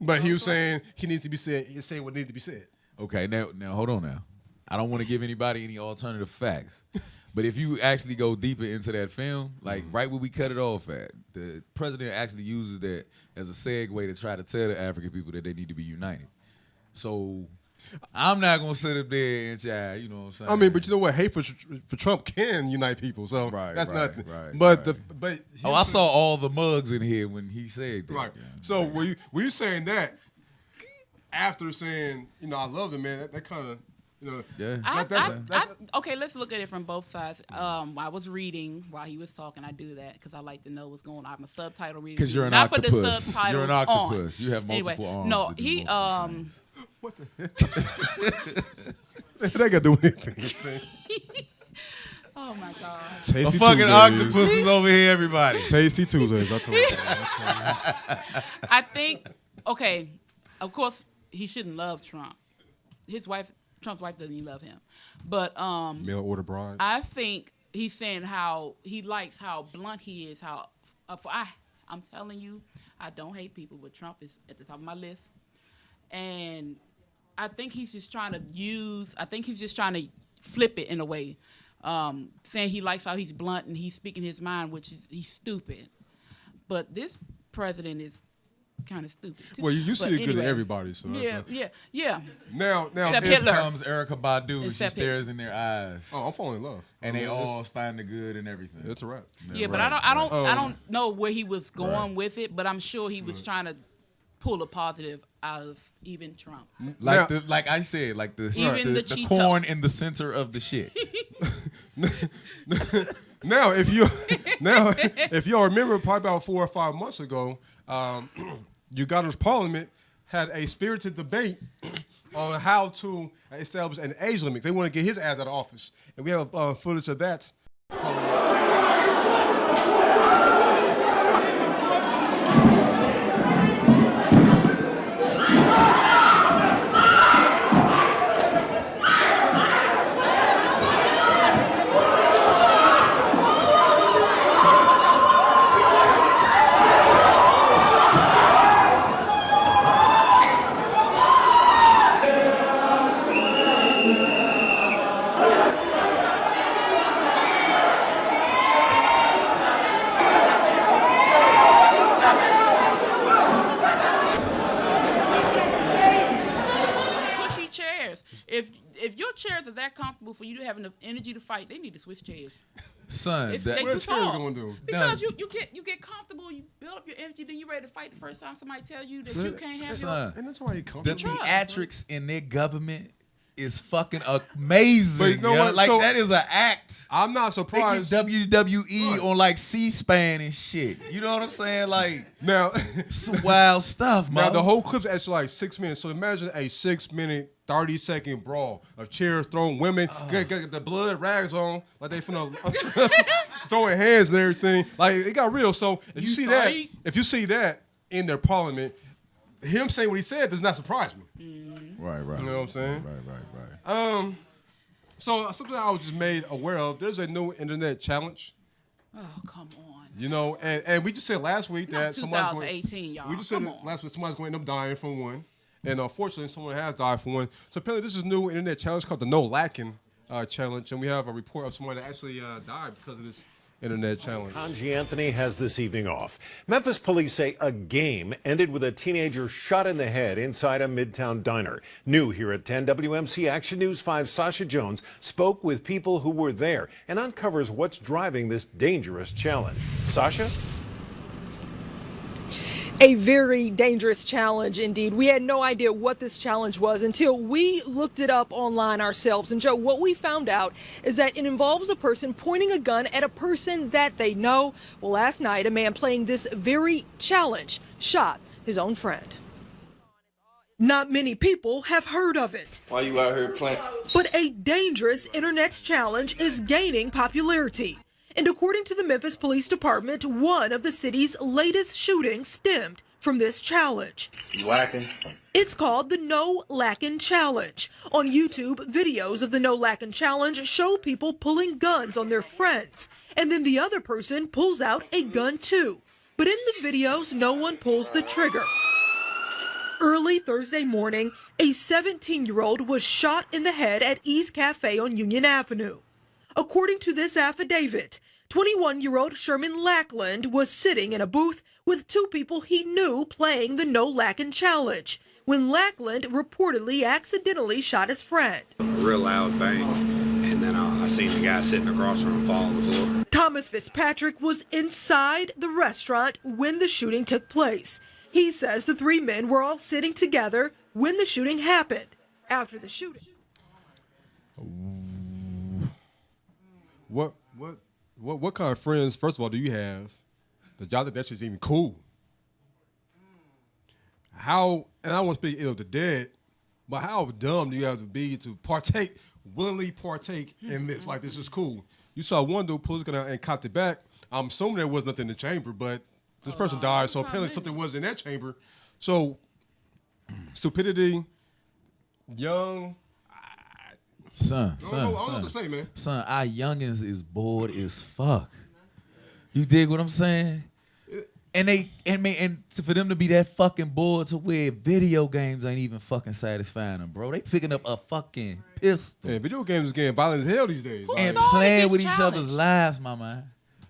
[SPEAKER 1] But he was saying he needs to be said. He said what needed to be said.
[SPEAKER 2] Okay, now hold on now. I don't want to give anybody any alternative facts. But if you actually go deeper into that film, like right where we cut it off at, the president actually uses that as a segue to try to tell the African people that they need to be united. So I'm not gonna sit up there and try, you know what I'm saying?
[SPEAKER 1] I mean, but you know what? Hate for Trump can unite people, so that's nothing.
[SPEAKER 2] Right,
[SPEAKER 1] but
[SPEAKER 2] right. I saw all the mugs in here when he said that.
[SPEAKER 1] Right. So were you saying that after saying, I love the man? That kind of,
[SPEAKER 2] yeah.
[SPEAKER 3] Okay, let's look at it from both sides. I was reading while he was talking. I do that because I like to know what's going on. I'm a subtitle reader.
[SPEAKER 2] Because you're an
[SPEAKER 3] Not put the
[SPEAKER 2] octopus.
[SPEAKER 3] subtitles
[SPEAKER 2] You're an octopus.
[SPEAKER 3] on.
[SPEAKER 2] You have multiple arms.
[SPEAKER 3] No,
[SPEAKER 2] to do
[SPEAKER 3] he
[SPEAKER 2] multiple things.
[SPEAKER 1] What the heck? They got to do anything.
[SPEAKER 3] Oh my God.
[SPEAKER 1] Tasty
[SPEAKER 2] a fucking
[SPEAKER 1] Tuesdays.
[SPEAKER 2] octopus is over here, everybody.
[SPEAKER 1] Tasty Tuesdays. I told you.
[SPEAKER 3] I think, okay, of course he shouldn't love Trump. Trump's wife doesn't even love him. But
[SPEAKER 1] Mail order bride.
[SPEAKER 3] I think he's saying how he likes how blunt he is. I'm telling you, I don't hate people, but Trump is at the top of my list. And I think he's just trying to flip it in a way. Saying he likes how he's blunt and he's speaking his mind, which is he's stupid. But this president is kind of stupid too.
[SPEAKER 1] Well, you see it good in
[SPEAKER 3] anyway.
[SPEAKER 1] everybody, so
[SPEAKER 3] yeah.
[SPEAKER 1] Now,
[SPEAKER 3] Except
[SPEAKER 1] here
[SPEAKER 3] Hitler.
[SPEAKER 2] comes Erykah Badu and she
[SPEAKER 3] Except
[SPEAKER 2] stares in their eyes.
[SPEAKER 1] Oh, I'm falling in love.
[SPEAKER 2] And they all find the good and everything.
[SPEAKER 1] It's a wrap.
[SPEAKER 3] Yeah, but I don't know where he was going with it, but I'm sure he was trying to pull a positive out of even Trump.
[SPEAKER 2] Like I said, like the
[SPEAKER 3] Cheeto.
[SPEAKER 2] corn in the center of the shit.
[SPEAKER 1] Now, if y'all remember, probably about 4 or 5 months ago, Uganda's parliament had a spirited debate on how to establish an age limit. They want to get his ass out of office, and we have footage of that.
[SPEAKER 3] If your chairs are that comfortable for you to have enough energy to fight, they need to switch chairs.
[SPEAKER 2] Son,
[SPEAKER 3] They
[SPEAKER 1] what
[SPEAKER 3] too
[SPEAKER 1] are chairs
[SPEAKER 3] tall.
[SPEAKER 1] gonna do?
[SPEAKER 3] Because you get comfortable, you build up your energy, then you're ready to fight the first time somebody tell you that you can't have
[SPEAKER 2] Son,
[SPEAKER 1] And that's why you
[SPEAKER 2] the
[SPEAKER 1] comfortable.
[SPEAKER 2] theatrics in their government is fucking amazing.
[SPEAKER 1] But you know what?
[SPEAKER 2] Like
[SPEAKER 1] So,
[SPEAKER 2] that is an act.
[SPEAKER 1] I'm not surprised.
[SPEAKER 2] They get WWE on like C-SPAN and shit. You know what I'm saying? Like
[SPEAKER 1] now,
[SPEAKER 2] some wild stuff, man.
[SPEAKER 1] Now the whole clip's actually like 6 minutes. So imagine a 6 minute, 30-second brawl of chairs thrown, women get the blood rags on, like they finna throwing hands and everything. Like it got real. So if you see that in their parliament, him saying what he said does not surprise me.
[SPEAKER 2] Right.
[SPEAKER 1] You know what I'm saying?
[SPEAKER 2] Right.
[SPEAKER 1] So something I was just made aware of. There's a new internet challenge.
[SPEAKER 3] Oh, come on.
[SPEAKER 1] You know, and we just said last week that somebody's going.
[SPEAKER 3] 2018, y'all.
[SPEAKER 1] We just said last week somebody's going to end up dying from one, and unfortunately, someone has died from one. So apparently, this is a new internet challenge called the No Lacking challenge, and we have a report of someone that actually died because of this internet challenge.
[SPEAKER 14] Kanji Anthony has this evening off. Memphis police say a game ended with a teenager shot in the head inside a Midtown diner. New here at 10, WMC Action News 5 Sasha Jones spoke with people who were there and uncovers what's driving this dangerous challenge. Sasha?
[SPEAKER 15] A very dangerous challenge indeed. We had no idea what this challenge was until we looked it up online ourselves. And Joe, what we found out is that it involves a person pointing a gun at a person that they know. Well, last night, a man playing this very challenge shot his own friend. Not many people have heard of it.
[SPEAKER 16] Why you out here playing?
[SPEAKER 15] But a dangerous internet challenge is gaining popularity. And according to the Memphis Police Department, one of the city's latest shootings stemmed from this challenge.
[SPEAKER 16] You lacking?
[SPEAKER 15] It's called the No Lacking Challenge. On YouTube, videos of the No Lacking Challenge show people pulling guns on their friends. And then the other person pulls out a gun too. But in the videos, no one pulls the trigger. Early Thursday morning, a 17-year-old was shot in the head at E's Cafe on Union Avenue. According to this affidavit, 21-year-old Sherman Lackland was sitting in a booth with two people he knew playing the No Lacking Challenge when Lackland reportedly accidentally shot his friend.
[SPEAKER 17] A real loud bang, and then I seen the guy sitting across from him fall on the floor.
[SPEAKER 15] Thomas Fitzpatrick was inside the restaurant when the shooting took place. He says the three men were all sitting together when the shooting happened. After the shooting.
[SPEAKER 1] What kind of friends, first of all, do you have that y'all think that shit's even cool? How, and I don't want to speak ill of the dead, but how dumb do you have to be to willingly partake in this? Like, this is cool. You saw one dude pull his gun out and cocked it back. I'm assuming there was nothing in the chamber, but this person died, so apparently something was in that chamber. So, stupidity, young.
[SPEAKER 2] Son,
[SPEAKER 1] I don't know what to say, man.
[SPEAKER 2] Son, our youngins is bored as fuck. You dig what I'm saying? And for them to be that fucking bored to where video games ain't even fucking satisfying them, bro. They picking up a fucking pistol.
[SPEAKER 1] Yeah, video games is getting violent as hell these days.
[SPEAKER 2] And playing with each other's lives, my man.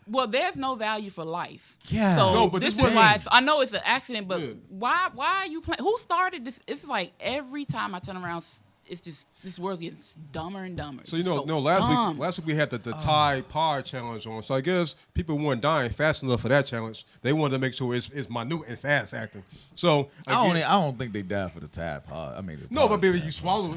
[SPEAKER 3] Well, there's no value for life.
[SPEAKER 2] Yeah.
[SPEAKER 3] So
[SPEAKER 1] No, but
[SPEAKER 3] this
[SPEAKER 1] this
[SPEAKER 3] is
[SPEAKER 1] was-
[SPEAKER 3] why I know it's an accident, but
[SPEAKER 1] Yeah.
[SPEAKER 3] why are you playing? Who started this? It's like every time I turn around, it's just this world gets dumber and dumber.
[SPEAKER 1] So
[SPEAKER 3] It's
[SPEAKER 1] last week we had the Tide Pod challenge on. So I guess people weren't dying fast enough for that challenge. They wanted to make sure it's minute and fast acting. So
[SPEAKER 2] I don't think they died for the Tide Pod. I mean,
[SPEAKER 1] no, but baby, if you swallow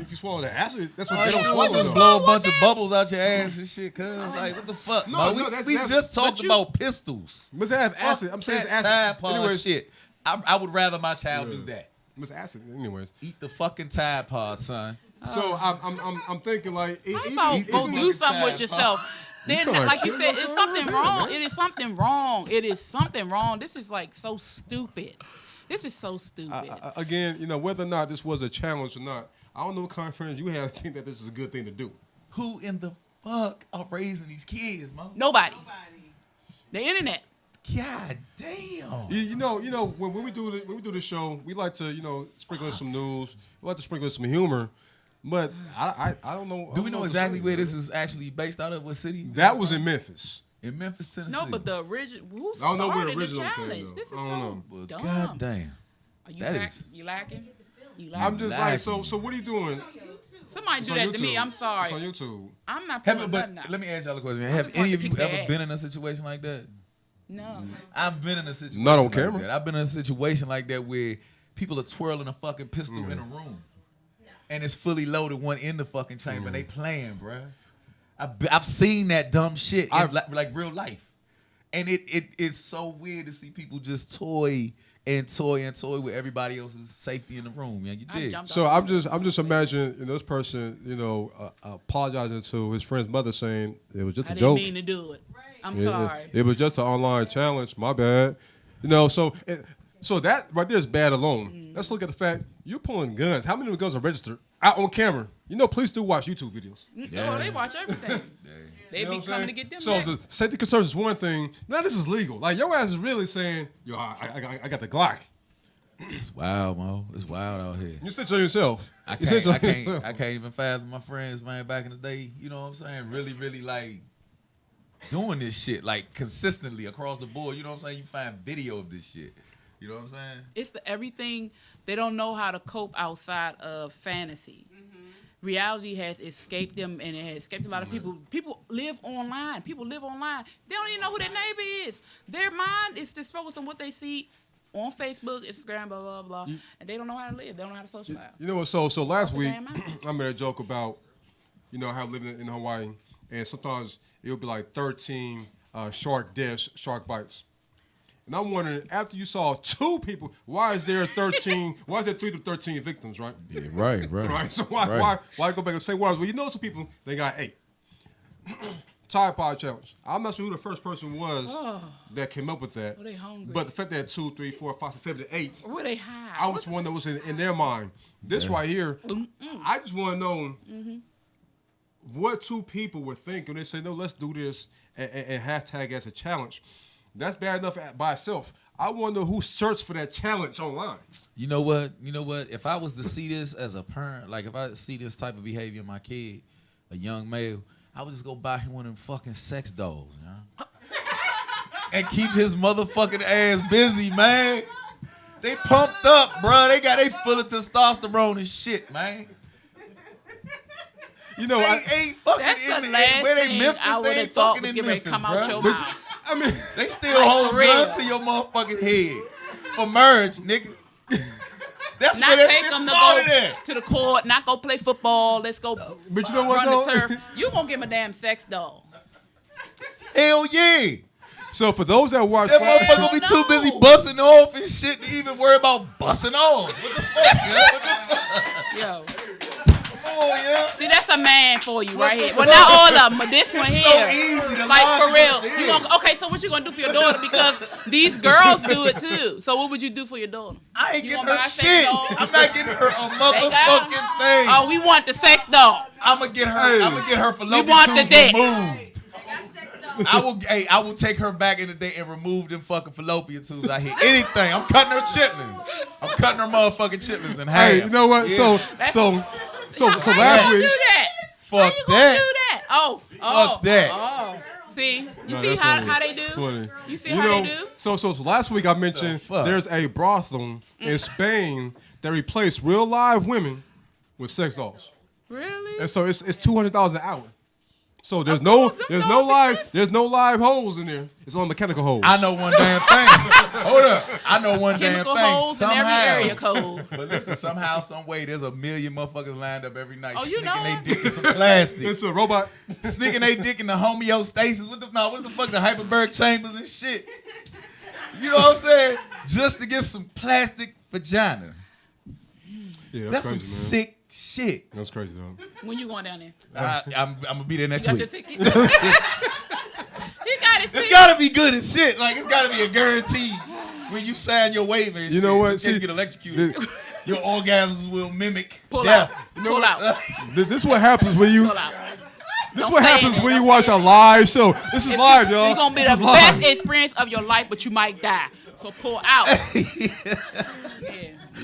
[SPEAKER 1] the acid, that's what
[SPEAKER 2] all
[SPEAKER 1] they
[SPEAKER 2] you
[SPEAKER 1] don't
[SPEAKER 2] do
[SPEAKER 1] swallow.
[SPEAKER 2] is just
[SPEAKER 1] though.
[SPEAKER 2] blow a bunch of bubbles out your ass and shit. Cause like, what the fuck?
[SPEAKER 1] No,
[SPEAKER 2] No,
[SPEAKER 1] no, that's-
[SPEAKER 2] we
[SPEAKER 1] that's-
[SPEAKER 2] just talked
[SPEAKER 1] but you-
[SPEAKER 2] about pistols.
[SPEAKER 1] Must have acid. I'm saying it's
[SPEAKER 2] That
[SPEAKER 1] acid.
[SPEAKER 2] Tide Pod
[SPEAKER 1] Anyways.
[SPEAKER 2] shit. I would rather my child do that.
[SPEAKER 1] Must acid. Anyways,
[SPEAKER 2] Eat the fucking Tide Pod, son.
[SPEAKER 1] so I'm thinking like
[SPEAKER 3] How about go do something with yourself? Then,
[SPEAKER 1] trying to
[SPEAKER 3] like you
[SPEAKER 1] kill
[SPEAKER 3] said, it's
[SPEAKER 1] yourself?
[SPEAKER 3] something
[SPEAKER 1] Man,
[SPEAKER 3] wrong.
[SPEAKER 1] man.
[SPEAKER 3] It is something wrong. It is something wrong. This is like so stupid. This is so stupid.
[SPEAKER 1] again, whether or not this was a challenge or not, I don't know what kind of friends you have think that this is a good thing to do.
[SPEAKER 2] Who in the fuck are raising these kids, man?
[SPEAKER 3] Nobody. The internet.
[SPEAKER 2] God damn.
[SPEAKER 1] You know, when we do the show, we like to, sprinkle in some news. We like to sprinkle in some humor. But I don't know.
[SPEAKER 2] Do we know exactly where this is actually based out of? What city?
[SPEAKER 1] That was in Memphis.
[SPEAKER 2] In Memphis, Tennessee.
[SPEAKER 3] No, but the original. Who
[SPEAKER 1] I don't know where the
[SPEAKER 3] started
[SPEAKER 1] original
[SPEAKER 3] the
[SPEAKER 1] came,
[SPEAKER 3] challenge?
[SPEAKER 1] though.
[SPEAKER 3] This is
[SPEAKER 1] I don't
[SPEAKER 3] so
[SPEAKER 1] know.
[SPEAKER 2] Well,
[SPEAKER 3] dumb.
[SPEAKER 2] God damn.
[SPEAKER 3] Are you
[SPEAKER 2] That
[SPEAKER 3] lack,
[SPEAKER 2] is-
[SPEAKER 3] you lacking? You lacking?
[SPEAKER 1] I'm just like, so what are you doing?
[SPEAKER 3] Somebody
[SPEAKER 1] It's
[SPEAKER 3] do
[SPEAKER 1] on
[SPEAKER 3] that to me.
[SPEAKER 1] YouTube.
[SPEAKER 3] I'm sorry.
[SPEAKER 1] It's on YouTube.
[SPEAKER 3] I'm not
[SPEAKER 2] Have,
[SPEAKER 3] pulling
[SPEAKER 2] but
[SPEAKER 3] nothing out.
[SPEAKER 2] let me ask y'all a question.
[SPEAKER 3] I'm
[SPEAKER 2] Have
[SPEAKER 3] just
[SPEAKER 2] any
[SPEAKER 3] going
[SPEAKER 2] of
[SPEAKER 3] to
[SPEAKER 2] you
[SPEAKER 3] kick their
[SPEAKER 2] ever
[SPEAKER 3] ass.
[SPEAKER 2] been in a situation like that?
[SPEAKER 3] No.
[SPEAKER 2] I've been in a situation
[SPEAKER 1] Not on
[SPEAKER 2] like
[SPEAKER 1] camera.
[SPEAKER 2] that. I've been in a situation like that where people are twirling a fucking pistol in a room. and it's fully loaded, one in the fucking chamber, and they playing, bruh. I've seen that dumb shit in like real life, and it's so weird to see people just toy with everybody else's safety in the room. Man, you dig?
[SPEAKER 1] So I'm just imagining this person, apologizing to his friend's mother, saying it was just a joke.
[SPEAKER 3] I didn't mean to do it. I'm sorry.
[SPEAKER 1] It was just an online challenge. My bad. So that right there is bad alone. Let's look at the fact you're pulling guns. How many of the guns are registered out on camera? Police do watch YouTube videos.
[SPEAKER 3] Oh, they watch everything. They be coming to get them.
[SPEAKER 1] So the safety concerns is one thing. Now this is legal. Like your ass is really saying, "Yo, I got the Glock."
[SPEAKER 2] It's wild, Mo. It's wild out here.
[SPEAKER 1] You said to yourself.
[SPEAKER 2] I can't even fathom my friends, man. Back in the day, you know what I'm saying? Really, really like doing this shit like consistently across the board. You know what I'm saying? You find video of this shit. You know what I'm saying?
[SPEAKER 3] It's everything. They don't know how to cope outside of fantasy. Reality has escaped them, and it has escaped a lot of people. People live online. They don't even know who their neighbor is. Their mind is just focused on what they see on Facebook, Instagram, blah, blah, blah. And they don't know how to live. They don't know how to socialize.
[SPEAKER 1] You know what? So last week, I made a joke about, how living in Hawaii, and sometimes it would be like 13 shark deaths, shark bites. And I'm wondering, after you saw 2 people, why is there 13? Why is there 3 to 13 victims, right?
[SPEAKER 2] Yeah, right.
[SPEAKER 1] Right. So why go back and say words? Well, some people they got 8. Tide Pod challenge. I'm not sure who the first person was that came up with that.
[SPEAKER 3] Were they hungry?
[SPEAKER 1] But the fact that 2, 3, 4, 5, 6, 7, 8.
[SPEAKER 3] Or were they high?
[SPEAKER 1] I was one that was in their mind. This right here, I just want to know what 2 people were thinking. They say, no, let's do this and hashtag as a challenge. That's bad enough by itself. I wonder who searched for that challenge online.
[SPEAKER 2] You know what? If I was to see this as a parent, like if I see this type of behavior in my kid, a young male, I would just go buy him one of them fucking sex dolls, and keep his motherfucking ass busy, man. They pumped up, bro. They full of testosterone and shit, man.
[SPEAKER 3] That's the last
[SPEAKER 2] where they
[SPEAKER 3] thing
[SPEAKER 2] Memphis,
[SPEAKER 3] I would have thought was getting ready to come out your mouth.
[SPEAKER 1] I mean,
[SPEAKER 2] they still hold guns to your motherfucking head for marriage, nigga. That's
[SPEAKER 3] not
[SPEAKER 2] where that
[SPEAKER 3] take
[SPEAKER 2] shit
[SPEAKER 3] them
[SPEAKER 2] started at.
[SPEAKER 3] to the court, not go play football. Let's go
[SPEAKER 1] but you know what,
[SPEAKER 3] run the turf. You gonna give him a damn sex doll.
[SPEAKER 2] Hell yeah.
[SPEAKER 1] So for those that watch,
[SPEAKER 2] that motherfucker be too busy busting off and shit to even worry about busting off. What the fuck,
[SPEAKER 3] yo?
[SPEAKER 2] Oh, yeah.
[SPEAKER 3] See, that's a man for you right here. Well, not all of them, but this one
[SPEAKER 2] it's
[SPEAKER 3] here.
[SPEAKER 2] So easy to
[SPEAKER 3] like for real. Okay, so what you gonna do for your daughter? Because these girls do it too. So what would you do for your daughter?
[SPEAKER 2] I ain't getting her shit. I'm not getting her a motherfucking thing.
[SPEAKER 3] Oh, we want the sex doll.
[SPEAKER 2] I'm gonna get her fallopian tubes removed. I will take her back in the day and remove them fucking fallopian tubes out here. Anything. I'm cutting her chitlins. I'm cutting her motherfucking chitlins in half.
[SPEAKER 1] Hey, you know what?
[SPEAKER 2] Yeah.
[SPEAKER 1] So last week.
[SPEAKER 2] Fuck
[SPEAKER 3] how you
[SPEAKER 2] that.
[SPEAKER 3] gonna do that?
[SPEAKER 2] Fuck that.
[SPEAKER 3] Oh. See? You see how they do? You see how they do?
[SPEAKER 1] So last week I mentioned there's a brothel in Spain that replaced real live women with sex dolls.
[SPEAKER 3] Really?
[SPEAKER 1] And so it's $200 an hour. So there's no live holes in there. It's on mechanical holes.
[SPEAKER 2] I know one damn thing. Hold up. I know one
[SPEAKER 3] Chemical
[SPEAKER 2] damn thing.
[SPEAKER 3] holes
[SPEAKER 2] Somehow.
[SPEAKER 3] in every area code.
[SPEAKER 2] But listen, somehow, some way, there's a million motherfuckers lined up every night
[SPEAKER 3] you
[SPEAKER 2] sneaking
[SPEAKER 3] know
[SPEAKER 2] their dick in some plastic.
[SPEAKER 1] It's a robot.
[SPEAKER 2] Sneaking their dick in the homeostasis. What the fuck, the hyperbaric chambers and shit. You know what I'm saying? Just to get some plastic vagina.
[SPEAKER 1] Yeah,
[SPEAKER 2] that's
[SPEAKER 1] crazy,
[SPEAKER 2] some sick shit.
[SPEAKER 1] That's crazy, though.
[SPEAKER 3] When you going down there?
[SPEAKER 2] I'm gonna be there next
[SPEAKER 3] you got
[SPEAKER 2] week.
[SPEAKER 3] Your ticket? You got it.
[SPEAKER 2] It's gotta be good as shit. Like it's gotta be a guarantee when you sign your waiver. And
[SPEAKER 1] you know what?
[SPEAKER 2] You get electrocuted. Your orgasms will mimic
[SPEAKER 3] pull
[SPEAKER 2] death.
[SPEAKER 3] Out. Pull out.
[SPEAKER 1] This is what happens when you.
[SPEAKER 3] Pull out.
[SPEAKER 1] This is what happens when you watch a live show. This is live, y'all.
[SPEAKER 3] It's gonna be the best experience of your life, but you might die. So pull out.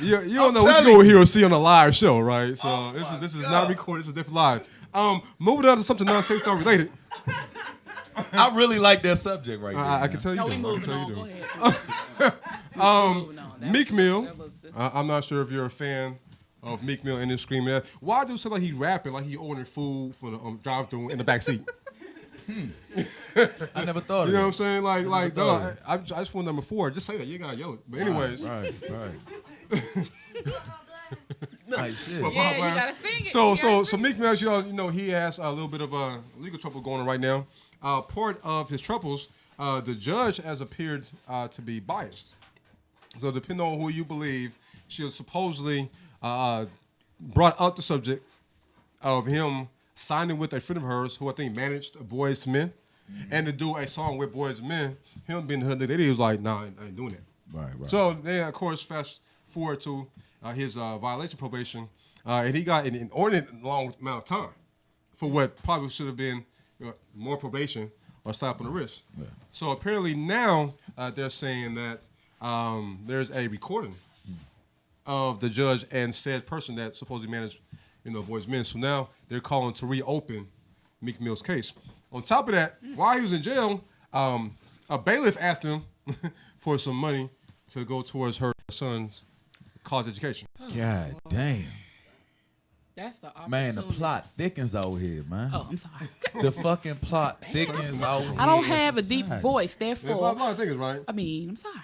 [SPEAKER 3] Yeah.
[SPEAKER 1] You don't know what you're gonna hear or see on a live show, right? So this is not recorded. This is different live. Moving on to something non-sex doll related.
[SPEAKER 2] I really like that subject right there.
[SPEAKER 1] I can tell you do.
[SPEAKER 3] We
[SPEAKER 1] I can tell you
[SPEAKER 3] moving
[SPEAKER 1] do.
[SPEAKER 3] on.
[SPEAKER 1] Meek Mill. I'm not sure if you're a fan of Meek Mill and his screaming. Why do it sound like he rapping like he ordering food for the drive-thru in the back seat?
[SPEAKER 2] I never thought of it.
[SPEAKER 1] You know what I'm saying? Like I just want number 4. Just say that. You ain't gotta yell it. But anyways.
[SPEAKER 2] Right. Like shit.
[SPEAKER 3] Yeah, you gotta sing it.
[SPEAKER 1] So Meek Mill, you know, he has a little bit of legal trouble going on right now. Part of his troubles, the judge has appeared to be biased. So depending on who you believe, she was supposedly brought up the subject of him signing with a friend of hers who I think managed Boys to Men, and to do a song with Boys to Men. Him being the hood nigga, he was like, nah, I ain't doing that.
[SPEAKER 2] Right.
[SPEAKER 1] So then, of course, fast forward to his violation probation, and he got an inordinate long amount of time for what probably should have been more probation or slap on the wrist.
[SPEAKER 2] Yeah.
[SPEAKER 1] So apparently now they're saying that there's a recording of the judge and said person that supposedly managed, Boys Men. So now they're calling to reopen Meek Mill's case. On top of that, while he was in jail, a bailiff asked him for some money to go towards her son's college education.
[SPEAKER 2] God damn.
[SPEAKER 3] That's the opportunity.
[SPEAKER 2] Man, the plot thickens over here, man.
[SPEAKER 3] Oh, I'm sorry.
[SPEAKER 2] The fucking plot thickens over here.
[SPEAKER 3] I don't have a deep voice,
[SPEAKER 1] Yeah,
[SPEAKER 3] therefore.
[SPEAKER 1] a lot of things, right?
[SPEAKER 3] I mean, I'm sorry.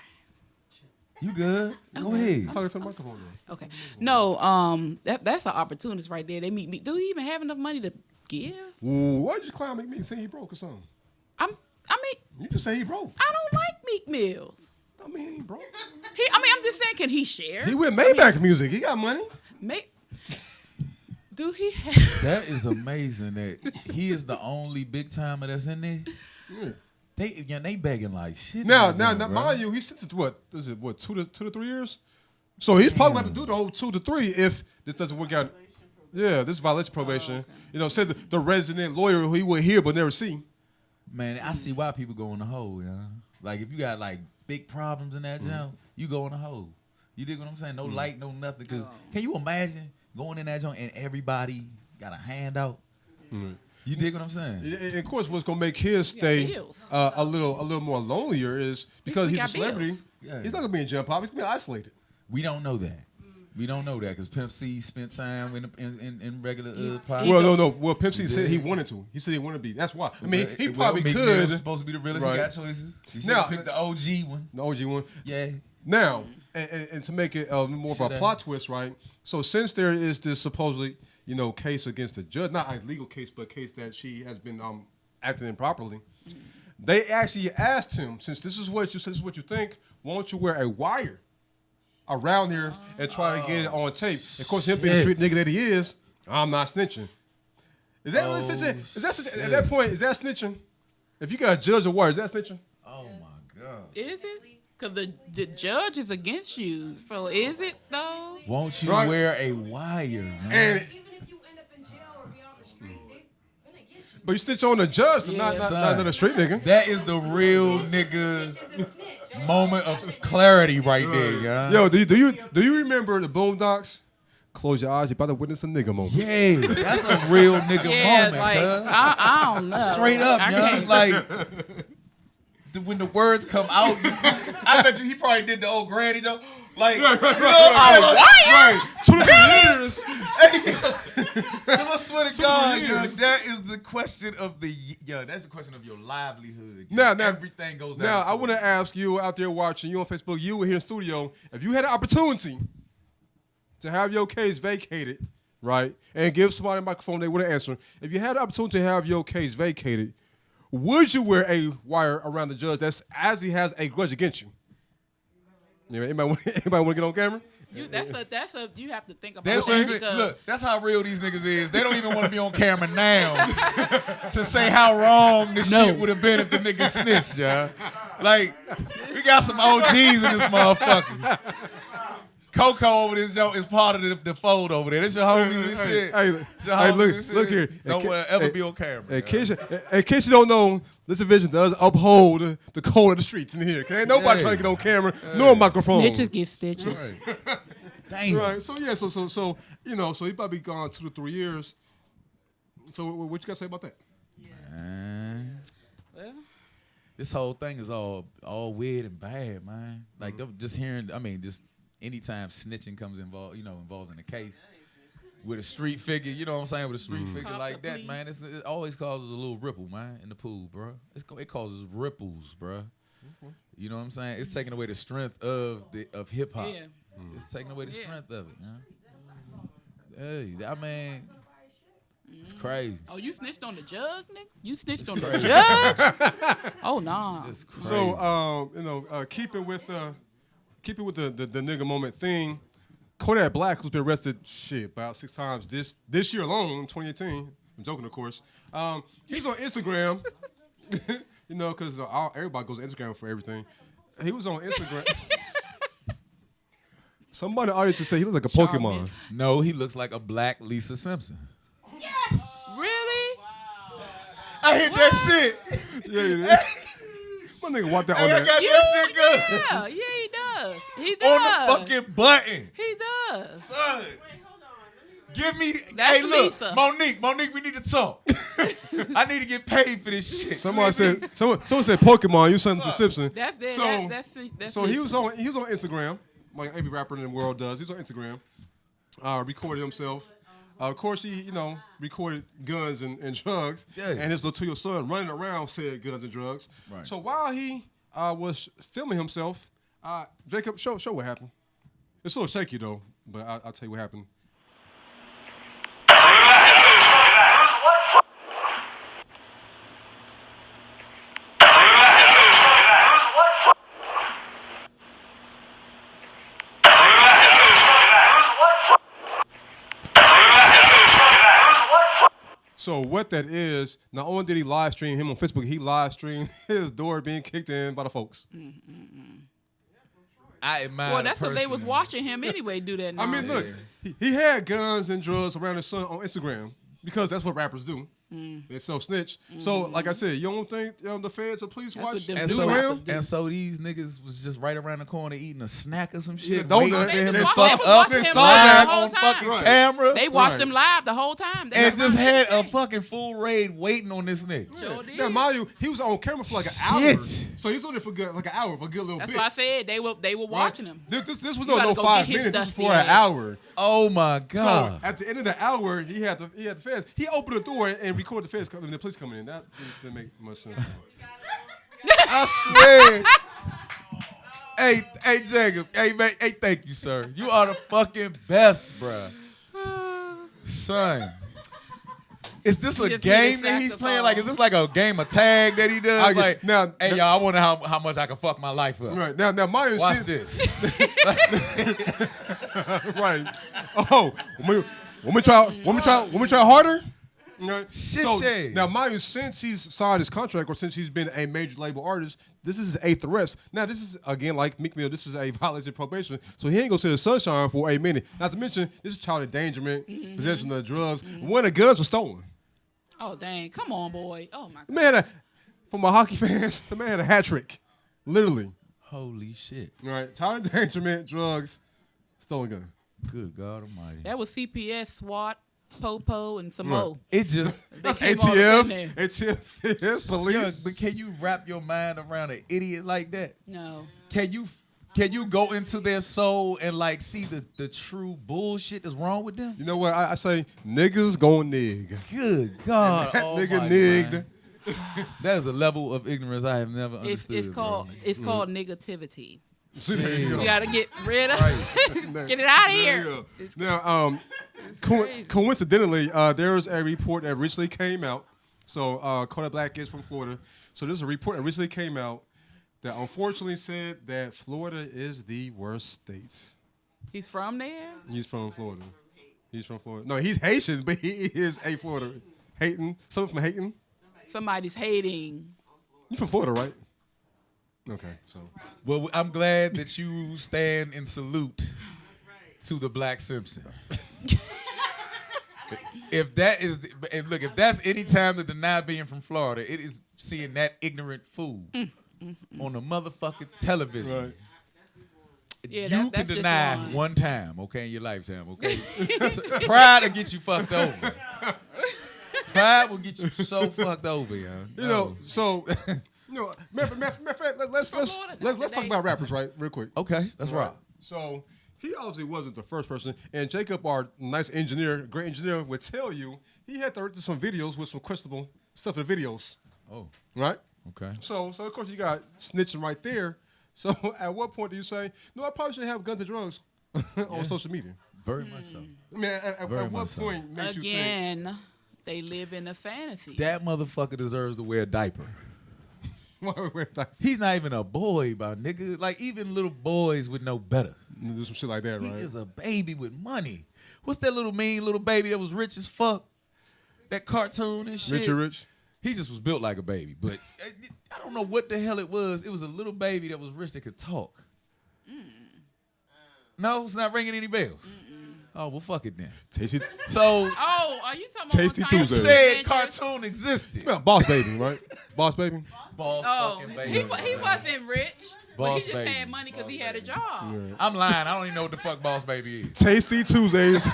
[SPEAKER 2] You good? Go ahead.
[SPEAKER 1] Talking to the microphone.
[SPEAKER 3] Okay. No, that's an opportunist right there. They meet me. Do he even have enough money to give?
[SPEAKER 1] Ooh, why'd you clown Meek Mill? Say he broke or something? You just say he broke.
[SPEAKER 3] I don't like Meek Mills.
[SPEAKER 1] I mean, he broke.
[SPEAKER 3] I'm just saying, can he share?
[SPEAKER 1] He with Maybach music. He got money.
[SPEAKER 3] Do he have?
[SPEAKER 2] That is amazing that he is the only big timer that's in there.
[SPEAKER 1] Yeah.
[SPEAKER 2] They begging like shit.
[SPEAKER 1] Now,
[SPEAKER 2] bro.
[SPEAKER 1] mind you, he sits at what? Is it what 2 to 3 years? So he's probably going to do the whole 2 to 3 if this doesn't work out. Yeah, this is violation probation. Said the resident lawyer who he will hear but never see.
[SPEAKER 2] Man, I see why people go in the hole, yeah. Like if you got like big problems in that joint, you go in the hole. You dig what I'm saying? No light, no nothing. Cause can you imagine going in that joint and everybody got a handout? You dig what I'm saying?
[SPEAKER 1] And of course, what's gonna make his stay a little more lonelier is because he's a celebrity.
[SPEAKER 2] Yeah.
[SPEAKER 1] He's not gonna be in jail, pop. He's gonna be isolated.
[SPEAKER 2] We don't know that. We don't know that because Pimp C spent time in regular pop.
[SPEAKER 1] Well, no. Well, Pimp C said he wanted to. He said he wanted to be. That's why. I mean, he probably
[SPEAKER 2] Meek
[SPEAKER 1] could.
[SPEAKER 2] Mill's supposed to be the realest. He got choices. He should
[SPEAKER 1] Now
[SPEAKER 2] have picked the OG one.
[SPEAKER 1] The OG one.
[SPEAKER 2] Yeah.
[SPEAKER 1] Now, and to make it more of a plot twist, right? So since there is this supposedly, case against the judge, not a legal case, but a case that she has been acting improperly, they actually asked him, since this is what you think, won't you wear a wire around here and try to get it on tape? Of course, him being the street nigga that he is, I'm not snitching. Is that really snitching? Is that snitching? At that point, is that snitching? If you got a judge or wire, is that snitching?
[SPEAKER 2] Oh my God.
[SPEAKER 3] Is it? Because the judge is against you. So is it though?
[SPEAKER 2] Won't you wear a wire, man?
[SPEAKER 1] But you snitch on the judge, not a straight nigga.
[SPEAKER 2] That is the real nigga moment of clarity right there, yeah.
[SPEAKER 1] Yo, do you remember the Boondocks? Close your eyes, you're about to witness a nigga moment.
[SPEAKER 2] Yeah, that's a real nigga moment,
[SPEAKER 3] like,
[SPEAKER 2] cuz.
[SPEAKER 3] I don't know.
[SPEAKER 2] Straight up, young. Like when the words come out, I bet you he probably did the old granny joke. Like, you know what I'm saying?
[SPEAKER 1] Right. 2 years.
[SPEAKER 2] Because I swear to God, yo, that is the question of that's the question of your livelihood.
[SPEAKER 1] Now,
[SPEAKER 2] everything goes down.
[SPEAKER 1] Now, I want to ask you out there watching, you on Facebook, you here in studio, if you had an opportunity to have your case vacated, right, and give somebody a microphone they would have answered, if you had the opportunity to have your case vacated, would you wear a wire around the judge as he has a grudge against you? Anybody want to get on camera?
[SPEAKER 3] That's a you have to think about
[SPEAKER 2] look, that's how real these niggas is. They don't even want to be on camera now to say how wrong this shit would have been if the nigga snitched, y'all. Like, we got some OGs in this motherfucker. Coco over this joke is part of the fold over there. This your homies and shit.
[SPEAKER 1] Hey, look here.
[SPEAKER 2] Don't ever be on camera.
[SPEAKER 1] In case you don't know, this division does uphold the code of the streets in here. Okay, nobody trying to get on camera, nor a microphone.
[SPEAKER 3] Snitches get stitches.
[SPEAKER 1] Right.
[SPEAKER 2] Damn.
[SPEAKER 1] Right. So yeah. So so he probably gone 2 to 3 years. So what you got to say about that?
[SPEAKER 3] Well,
[SPEAKER 2] this whole thing is all weird and bad, man. Like just hearing, just anytime snitching comes involved in a case with a street figure, you know what I'm saying, with a street figure like that, man, it always causes a little ripple, man, in the pool, bro. It causes ripples, bro. You know what I'm saying? It's taking away the strength of hip hop.
[SPEAKER 3] Yeah.
[SPEAKER 2] It's taking away the strength of it, man. Hey, I mean, it's crazy.
[SPEAKER 3] Oh, you snitched on the judge, nigga? You snitched on the judge? Oh, nah.
[SPEAKER 1] So, keeping with the nigga moment thing, Kodak Black, who's been arrested about 6 times this year alone in 2018. I'm joking, of course. He's on Instagram, because everybody goes to Instagram for everything. He was on Instagram. Somebody in the audience just say he looks like a Pokemon.
[SPEAKER 2] No, he looks like a black Lisa Simpson.
[SPEAKER 3] Really?
[SPEAKER 2] I hit that shit.
[SPEAKER 1] Yeah. My nigga walked that on that.
[SPEAKER 2] I got that shit good.
[SPEAKER 3] Yeah, he does. He does.
[SPEAKER 2] On the fucking button.
[SPEAKER 3] He does.
[SPEAKER 2] Son. Give me.
[SPEAKER 3] That's
[SPEAKER 2] hey, look,
[SPEAKER 3] Lisa.
[SPEAKER 2] Monique, we need to talk. I need to get paid for this shit.
[SPEAKER 1] Someone said Pokemon. You something to Simpson.
[SPEAKER 3] That's
[SPEAKER 1] So he was on Instagram, like every rapper in the world does. He was on Instagram, recorded himself. Of course, he recorded guns and drugs, and his little 2-year-old son running around said guns and drugs.
[SPEAKER 2] Right.
[SPEAKER 1] So while he was filming himself, Jacob, show what happened. It's a little shaky though, but I'll tell you what happened. So what that is, not only did he live stream him on Facebook, he live streamed his door being kicked in by the folks.
[SPEAKER 2] I admire.
[SPEAKER 3] Well, that's what they was watching him anyway do that.
[SPEAKER 1] I mean, look, he had guns and drugs around his son on Instagram because that's what rappers do. They self-snitch. So, like I said, you don't think the feds or police watch Instagram?
[SPEAKER 2] And so these niggas was just right around the corner eating a snack or some shit.
[SPEAKER 1] Don't
[SPEAKER 2] waiting
[SPEAKER 1] they?
[SPEAKER 2] for him
[SPEAKER 1] They
[SPEAKER 2] to
[SPEAKER 1] saw
[SPEAKER 2] fuck
[SPEAKER 1] him
[SPEAKER 2] up
[SPEAKER 1] watching him
[SPEAKER 2] live
[SPEAKER 3] the whole
[SPEAKER 2] on
[SPEAKER 3] time.
[SPEAKER 2] fucking camera.
[SPEAKER 3] They watched him live the whole time.
[SPEAKER 2] And just had a fucking full raid waiting on this nigga.
[SPEAKER 3] Sure did.
[SPEAKER 1] Now, mind you, he was on camera for like an hour. So he was on there for like an hour, for a good little
[SPEAKER 3] That's
[SPEAKER 1] bit.
[SPEAKER 3] why I said they were watching him.
[SPEAKER 1] This was
[SPEAKER 3] You
[SPEAKER 1] no
[SPEAKER 3] gotta go
[SPEAKER 1] 5
[SPEAKER 3] get his
[SPEAKER 1] minutes. This was
[SPEAKER 3] dusty
[SPEAKER 1] for an
[SPEAKER 3] ass.
[SPEAKER 1] hour.
[SPEAKER 2] Oh my God.
[SPEAKER 1] So at the end of the hour, he had the feds. He opened the door and recorded the feds coming, the police coming in. That just didn't make much sense.
[SPEAKER 2] I swear. Hey, Jacob. Hey, man. Hey, thank you, sir. You are the fucking best, bruh. Son. Is this a
[SPEAKER 3] just
[SPEAKER 2] game
[SPEAKER 3] needed
[SPEAKER 2] that he's
[SPEAKER 3] saxophone.
[SPEAKER 2] playing? Like, is this like a game of tag that he does? Like,
[SPEAKER 1] now,
[SPEAKER 2] hey, y'all, I wonder how much I can fuck my life up.
[SPEAKER 1] Right now, Mario.
[SPEAKER 2] Watch this.
[SPEAKER 1] Right. Oh, when we try harder.
[SPEAKER 2] Shit.
[SPEAKER 1] Now, mind you, since he's signed his contract or since he's been a major label artist, this is his 8th arrest. Now, this is, again, like Meek Mill, this is a violation of probation, so he ain't going to see the sunshine for a minute. Not to mention, this is child endangerment, possession of drugs. One of the guns was stolen.
[SPEAKER 3] Oh, dang. Come on, boy. Oh, my God.
[SPEAKER 1] The man, for my hockey fans, the man had a hat trick. Literally.
[SPEAKER 2] Holy shit.
[SPEAKER 1] Right. Child endangerment, drugs, stolen gun.
[SPEAKER 2] Good God almighty.
[SPEAKER 3] That was CPS, SWAT, Popo, and some more.
[SPEAKER 2] It just
[SPEAKER 1] That's
[SPEAKER 3] came all up in
[SPEAKER 1] ATF.
[SPEAKER 3] there.
[SPEAKER 1] ATF, yes, police.
[SPEAKER 2] Yeah, but can you wrap your mind around an idiot like that?
[SPEAKER 3] No.
[SPEAKER 2] Can you go into their soul and like see the true bullshit that's wrong with them?
[SPEAKER 1] You know what? I say niggas gon' nig.
[SPEAKER 2] Good God.
[SPEAKER 1] That nigga
[SPEAKER 2] almighty,
[SPEAKER 1] nigged.
[SPEAKER 2] man. That is a level of ignorance I have never understood.
[SPEAKER 3] It's called negativity.
[SPEAKER 1] See, there you go.
[SPEAKER 3] You gotta get rid of get it out of
[SPEAKER 1] There you
[SPEAKER 3] here.
[SPEAKER 1] go.
[SPEAKER 3] It's
[SPEAKER 1] Now,
[SPEAKER 3] crazy.
[SPEAKER 1] coincidentally, there was a report that recently came out. So, Kodak Black is from Florida. So, there's a report that recently came out that unfortunately said that Florida is the worst state.
[SPEAKER 3] He's from there?
[SPEAKER 1] He's from Florida. He's from Florida. No, he's Haitian, but he is a Florida. Hating. Someone from Hating.
[SPEAKER 3] Somebody's hating.
[SPEAKER 1] You from Florida, right? Okay, so.
[SPEAKER 2] Well, I'm glad that you stand in salute to the Black Simpson. If that is, and look, if that's any time to deny being from Florida, it is seeing that ignorant fool on the motherfucking television.
[SPEAKER 1] Right.
[SPEAKER 3] Yeah,
[SPEAKER 2] You
[SPEAKER 3] that's
[SPEAKER 2] can
[SPEAKER 3] just
[SPEAKER 2] deny
[SPEAKER 3] wrong.
[SPEAKER 2] one time, okay, in your lifetime, okay? Pride will get you fucked over. Pride will get you so fucked over, yo.
[SPEAKER 1] You know, so matter of fact, let's talk about rappers, right, real quick.
[SPEAKER 2] Okay, let's rock.
[SPEAKER 1] So he obviously wasn't the first person, and Jacob, our nice engineer, great engineer, would tell you he had to edit some videos with some questionable stuff in the videos.
[SPEAKER 2] Oh,
[SPEAKER 1] right.
[SPEAKER 2] Okay.
[SPEAKER 1] So of course you got snitching right there. So at what point do you say, no, I probably shouldn't have guns and drugs on social media?
[SPEAKER 2] Very much so.
[SPEAKER 1] I mean, at what point makes you think?
[SPEAKER 3] Again, they live in a fantasy.
[SPEAKER 2] That motherfucker deserves to wear a diaper. He's not even a boy, my nigga. Like, even little boys would know better.
[SPEAKER 1] Do some shit like that, right?
[SPEAKER 2] He is a baby with money. What's that little mean little baby that was rich as fuck? That cartoon and shit.
[SPEAKER 1] Richard Rich?
[SPEAKER 2] He just was built like a baby. But I don't know what the hell it was. It was a little baby that was rich that could talk. No, it's not ringing any bells. Oh, well, fuck it then.
[SPEAKER 1] Tasty.
[SPEAKER 2] So.
[SPEAKER 3] Oh, are you talking about
[SPEAKER 1] Tasty Tuesday?
[SPEAKER 2] Said cartoon existed.
[SPEAKER 1] It's about Boss Baby, right? Boss Baby?
[SPEAKER 2] Boss fucking baby.
[SPEAKER 3] He wasn't rich. But
[SPEAKER 2] Boss
[SPEAKER 3] he just
[SPEAKER 2] baby.
[SPEAKER 3] had money because he had a job.
[SPEAKER 1] Yeah.
[SPEAKER 2] I'm lying. I don't even know what the fuck Boss Baby is.
[SPEAKER 1] Tasty Tuesdays.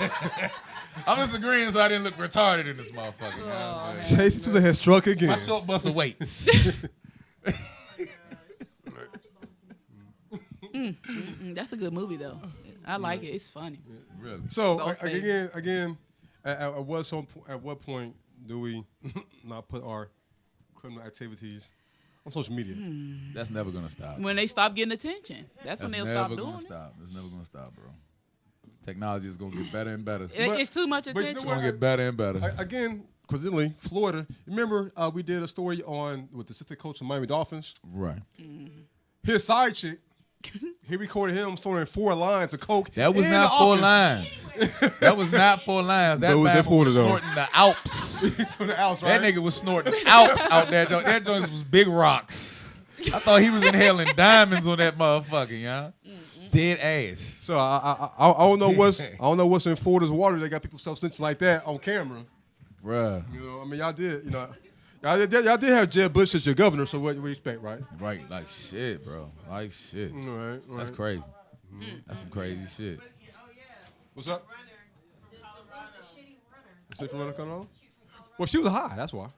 [SPEAKER 2] I'm just agreeing so I didn't look retarded in this motherfucker.
[SPEAKER 1] Tasty Tuesday has struck again.
[SPEAKER 2] My short bus of weights.
[SPEAKER 3] That's a good movie though. I like it. It's funny.
[SPEAKER 2] Really.
[SPEAKER 1] So
[SPEAKER 3] Boss Baby.
[SPEAKER 1] again, at what point do we not put our criminal activities on social media?
[SPEAKER 2] That's never gonna stop.
[SPEAKER 3] When they stop getting attention, that's when they'll stop doing it.
[SPEAKER 2] It's never gonna stop, bro. Technology is gonna get better and better.
[SPEAKER 3] It's too much
[SPEAKER 1] But you know
[SPEAKER 3] attention.
[SPEAKER 2] It's gonna get better and better.
[SPEAKER 1] Again, coincidentally, Florida. Remember, we did a story with the assistant coach of Miami Dolphins.
[SPEAKER 2] Right.
[SPEAKER 1] His side chick. He recorded him snorting 4 lines of coke.
[SPEAKER 2] That was
[SPEAKER 1] in
[SPEAKER 2] not
[SPEAKER 1] the
[SPEAKER 2] 4
[SPEAKER 1] office.
[SPEAKER 2] lines. That was not 4 lines. That
[SPEAKER 1] But it was in
[SPEAKER 2] man
[SPEAKER 1] Florida,
[SPEAKER 2] was
[SPEAKER 1] though.
[SPEAKER 2] snorting the Alps.
[SPEAKER 1] So the Alps, right?
[SPEAKER 2] That nigga was snorting Alps out there. That joint was big rocks. I thought he was inhaling diamonds on that motherfucker, y'all. Dead ass.
[SPEAKER 1] So I don't know what's in Florida's water. They got people self-snitching like that on camera.
[SPEAKER 2] Bruh.
[SPEAKER 1] You know, I mean, y'all did have Jeb Bush as your governor. So what do you expect, right?
[SPEAKER 2] Right, like shit, bro. Like shit.
[SPEAKER 1] Right.
[SPEAKER 2] That's crazy. That's some crazy shit.
[SPEAKER 1] What's up? She from Colorado? Well, she was high. That's why.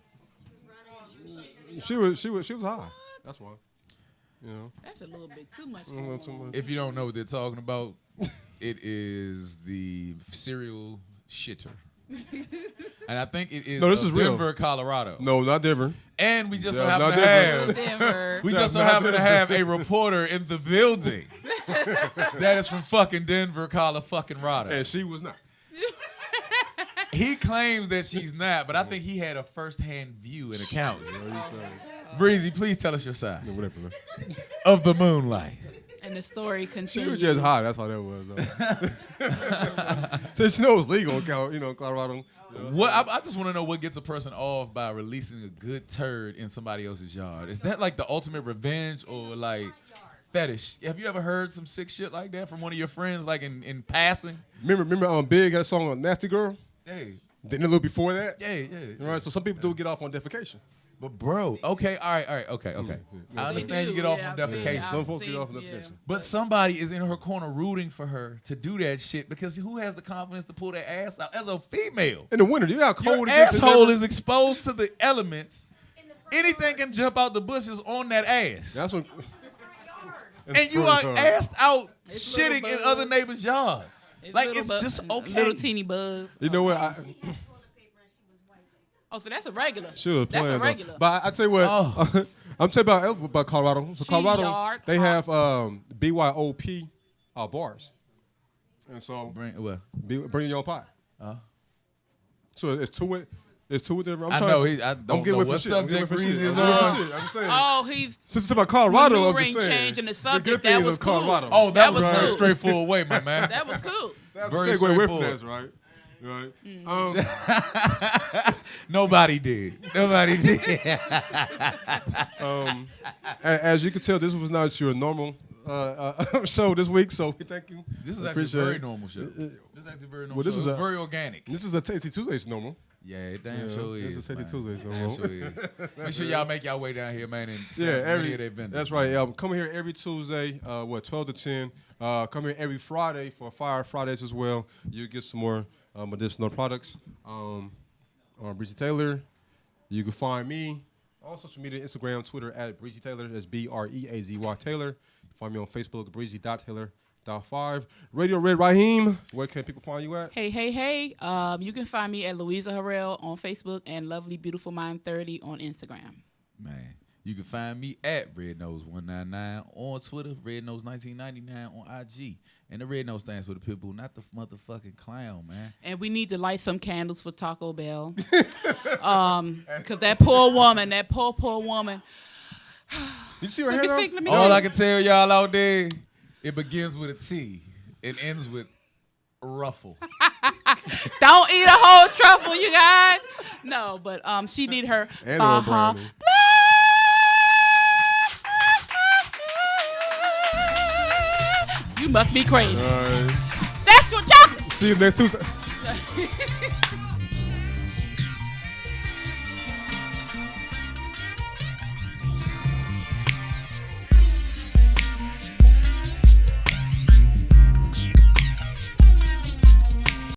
[SPEAKER 1] She was high. That's why. You know.
[SPEAKER 3] That's a little bit too much.
[SPEAKER 2] If you don't know what they're talking about, it is the serial shitter. And I think it is,
[SPEAKER 1] this is real.
[SPEAKER 2] Denver, Colorado.
[SPEAKER 1] No, not Denver.
[SPEAKER 2] And we just so
[SPEAKER 1] Yeah,
[SPEAKER 2] happen
[SPEAKER 1] not
[SPEAKER 2] to have
[SPEAKER 3] Denver.
[SPEAKER 2] we just so happen to have a reporter in the building that is from fucking Denver, Colorado.
[SPEAKER 1] And she was not.
[SPEAKER 2] He claims that she's not, but I think he had a first-hand view and account. Breezy, please tell us your side of the moonlight.
[SPEAKER 3] And the story continues.
[SPEAKER 1] She was just high. That's all that was. Since you know it's legal in Colorado.
[SPEAKER 2] What I just want to know what gets a person off by releasing a good turd in somebody else's yard. Is that like the ultimate revenge or like fetish? Have you ever heard some sick shit like that from one of your friends, like in passing?
[SPEAKER 1] Remember Big had a song on Nasty Girl?
[SPEAKER 2] Hey.
[SPEAKER 1] Didn't a little before that?
[SPEAKER 2] Yeah.
[SPEAKER 1] Right. So some people do get off on defecation.
[SPEAKER 2] But bro, okay, all right, okay. I understand you get off on defecation.
[SPEAKER 1] Some folks get off on defecation.
[SPEAKER 2] But somebody is in her corner rooting for her to do that shit because who has the confidence to pull their ass out as a female?
[SPEAKER 1] In the winter, you know how cold
[SPEAKER 2] your
[SPEAKER 1] it is.
[SPEAKER 2] asshole is exposed to the elements. Anything can jump out the bushes on that ass.
[SPEAKER 1] That's when.
[SPEAKER 2] And you are assed out shitting in other neighbors' yards. It's just okay.
[SPEAKER 3] Little teeny bugs.
[SPEAKER 1] You know what?
[SPEAKER 3] Oh, so that's a regular.
[SPEAKER 1] She was playing.
[SPEAKER 3] That's a regular.
[SPEAKER 1] But I tell you what, I'm telling about Colorado. So Colorado,
[SPEAKER 3] yard,
[SPEAKER 1] they have BYOP bars, and so bring your own pot. So it's two. It's two different.
[SPEAKER 2] I don't know what subject Breezy is on.
[SPEAKER 1] I'm saying.
[SPEAKER 3] Oh, he's.
[SPEAKER 1] Since it's about Colorado, I'm
[SPEAKER 3] maneuvering,
[SPEAKER 1] just saying.
[SPEAKER 3] changing the subject.
[SPEAKER 1] good
[SPEAKER 3] That
[SPEAKER 1] things
[SPEAKER 3] was
[SPEAKER 1] of
[SPEAKER 3] cool.
[SPEAKER 1] Colorado.
[SPEAKER 2] Oh, that was
[SPEAKER 3] was
[SPEAKER 2] very
[SPEAKER 3] cool.
[SPEAKER 2] straightforward way, my man.
[SPEAKER 3] That was cool.
[SPEAKER 2] Very
[SPEAKER 1] segue away from
[SPEAKER 2] straightforward.
[SPEAKER 1] this, right? Right.
[SPEAKER 2] Nobody did.
[SPEAKER 1] As you can tell, this was not your normal show this week, so we thank you.
[SPEAKER 2] This is actually a very normal show. This is actually a very normal show. It's very organic.
[SPEAKER 1] This is a Tasty Tuesday's normal.
[SPEAKER 2] Yeah, it damn sure is.
[SPEAKER 1] This is a Tasty Tuesday's
[SPEAKER 2] Damn
[SPEAKER 1] normal.
[SPEAKER 2] sure is. Make sure y'all make y'all way down here, man, and
[SPEAKER 1] every
[SPEAKER 2] of their vendors.
[SPEAKER 1] that's right. Come here every Tuesday, 12 to 10. Come here every Friday for Fire Fridays as well. You get some more medicinal products. Breezy Taylor. You can find me on social media, Instagram, Twitter at Breezy Taylor. That's BREAZY Taylor. Find me on Facebook, breezy.taylor.5. Radio Red Raheem. Where can people find you at?
[SPEAKER 3] Hey. You can find me at Louisa Harrell on Facebook and Lovely Beautiful Mind 30 on Instagram.
[SPEAKER 2] Man. You can find me at RedNose199 on Twitter, RedNose1999 on IG. And the Red Nose stands for the people, not the motherfucking clown, man.
[SPEAKER 3] And we need to light some candles for Taco Bell. Because that poor woman, that poor woman.
[SPEAKER 1] You see her hair?
[SPEAKER 2] All I can tell y'all out there, it begins with a T. It ends with ruffle.
[SPEAKER 3] Don't eat a whole truffle, you guys. No, but she need her Baja. You must be crazy. Sexual chocolate.
[SPEAKER 1] See you next Tuesday.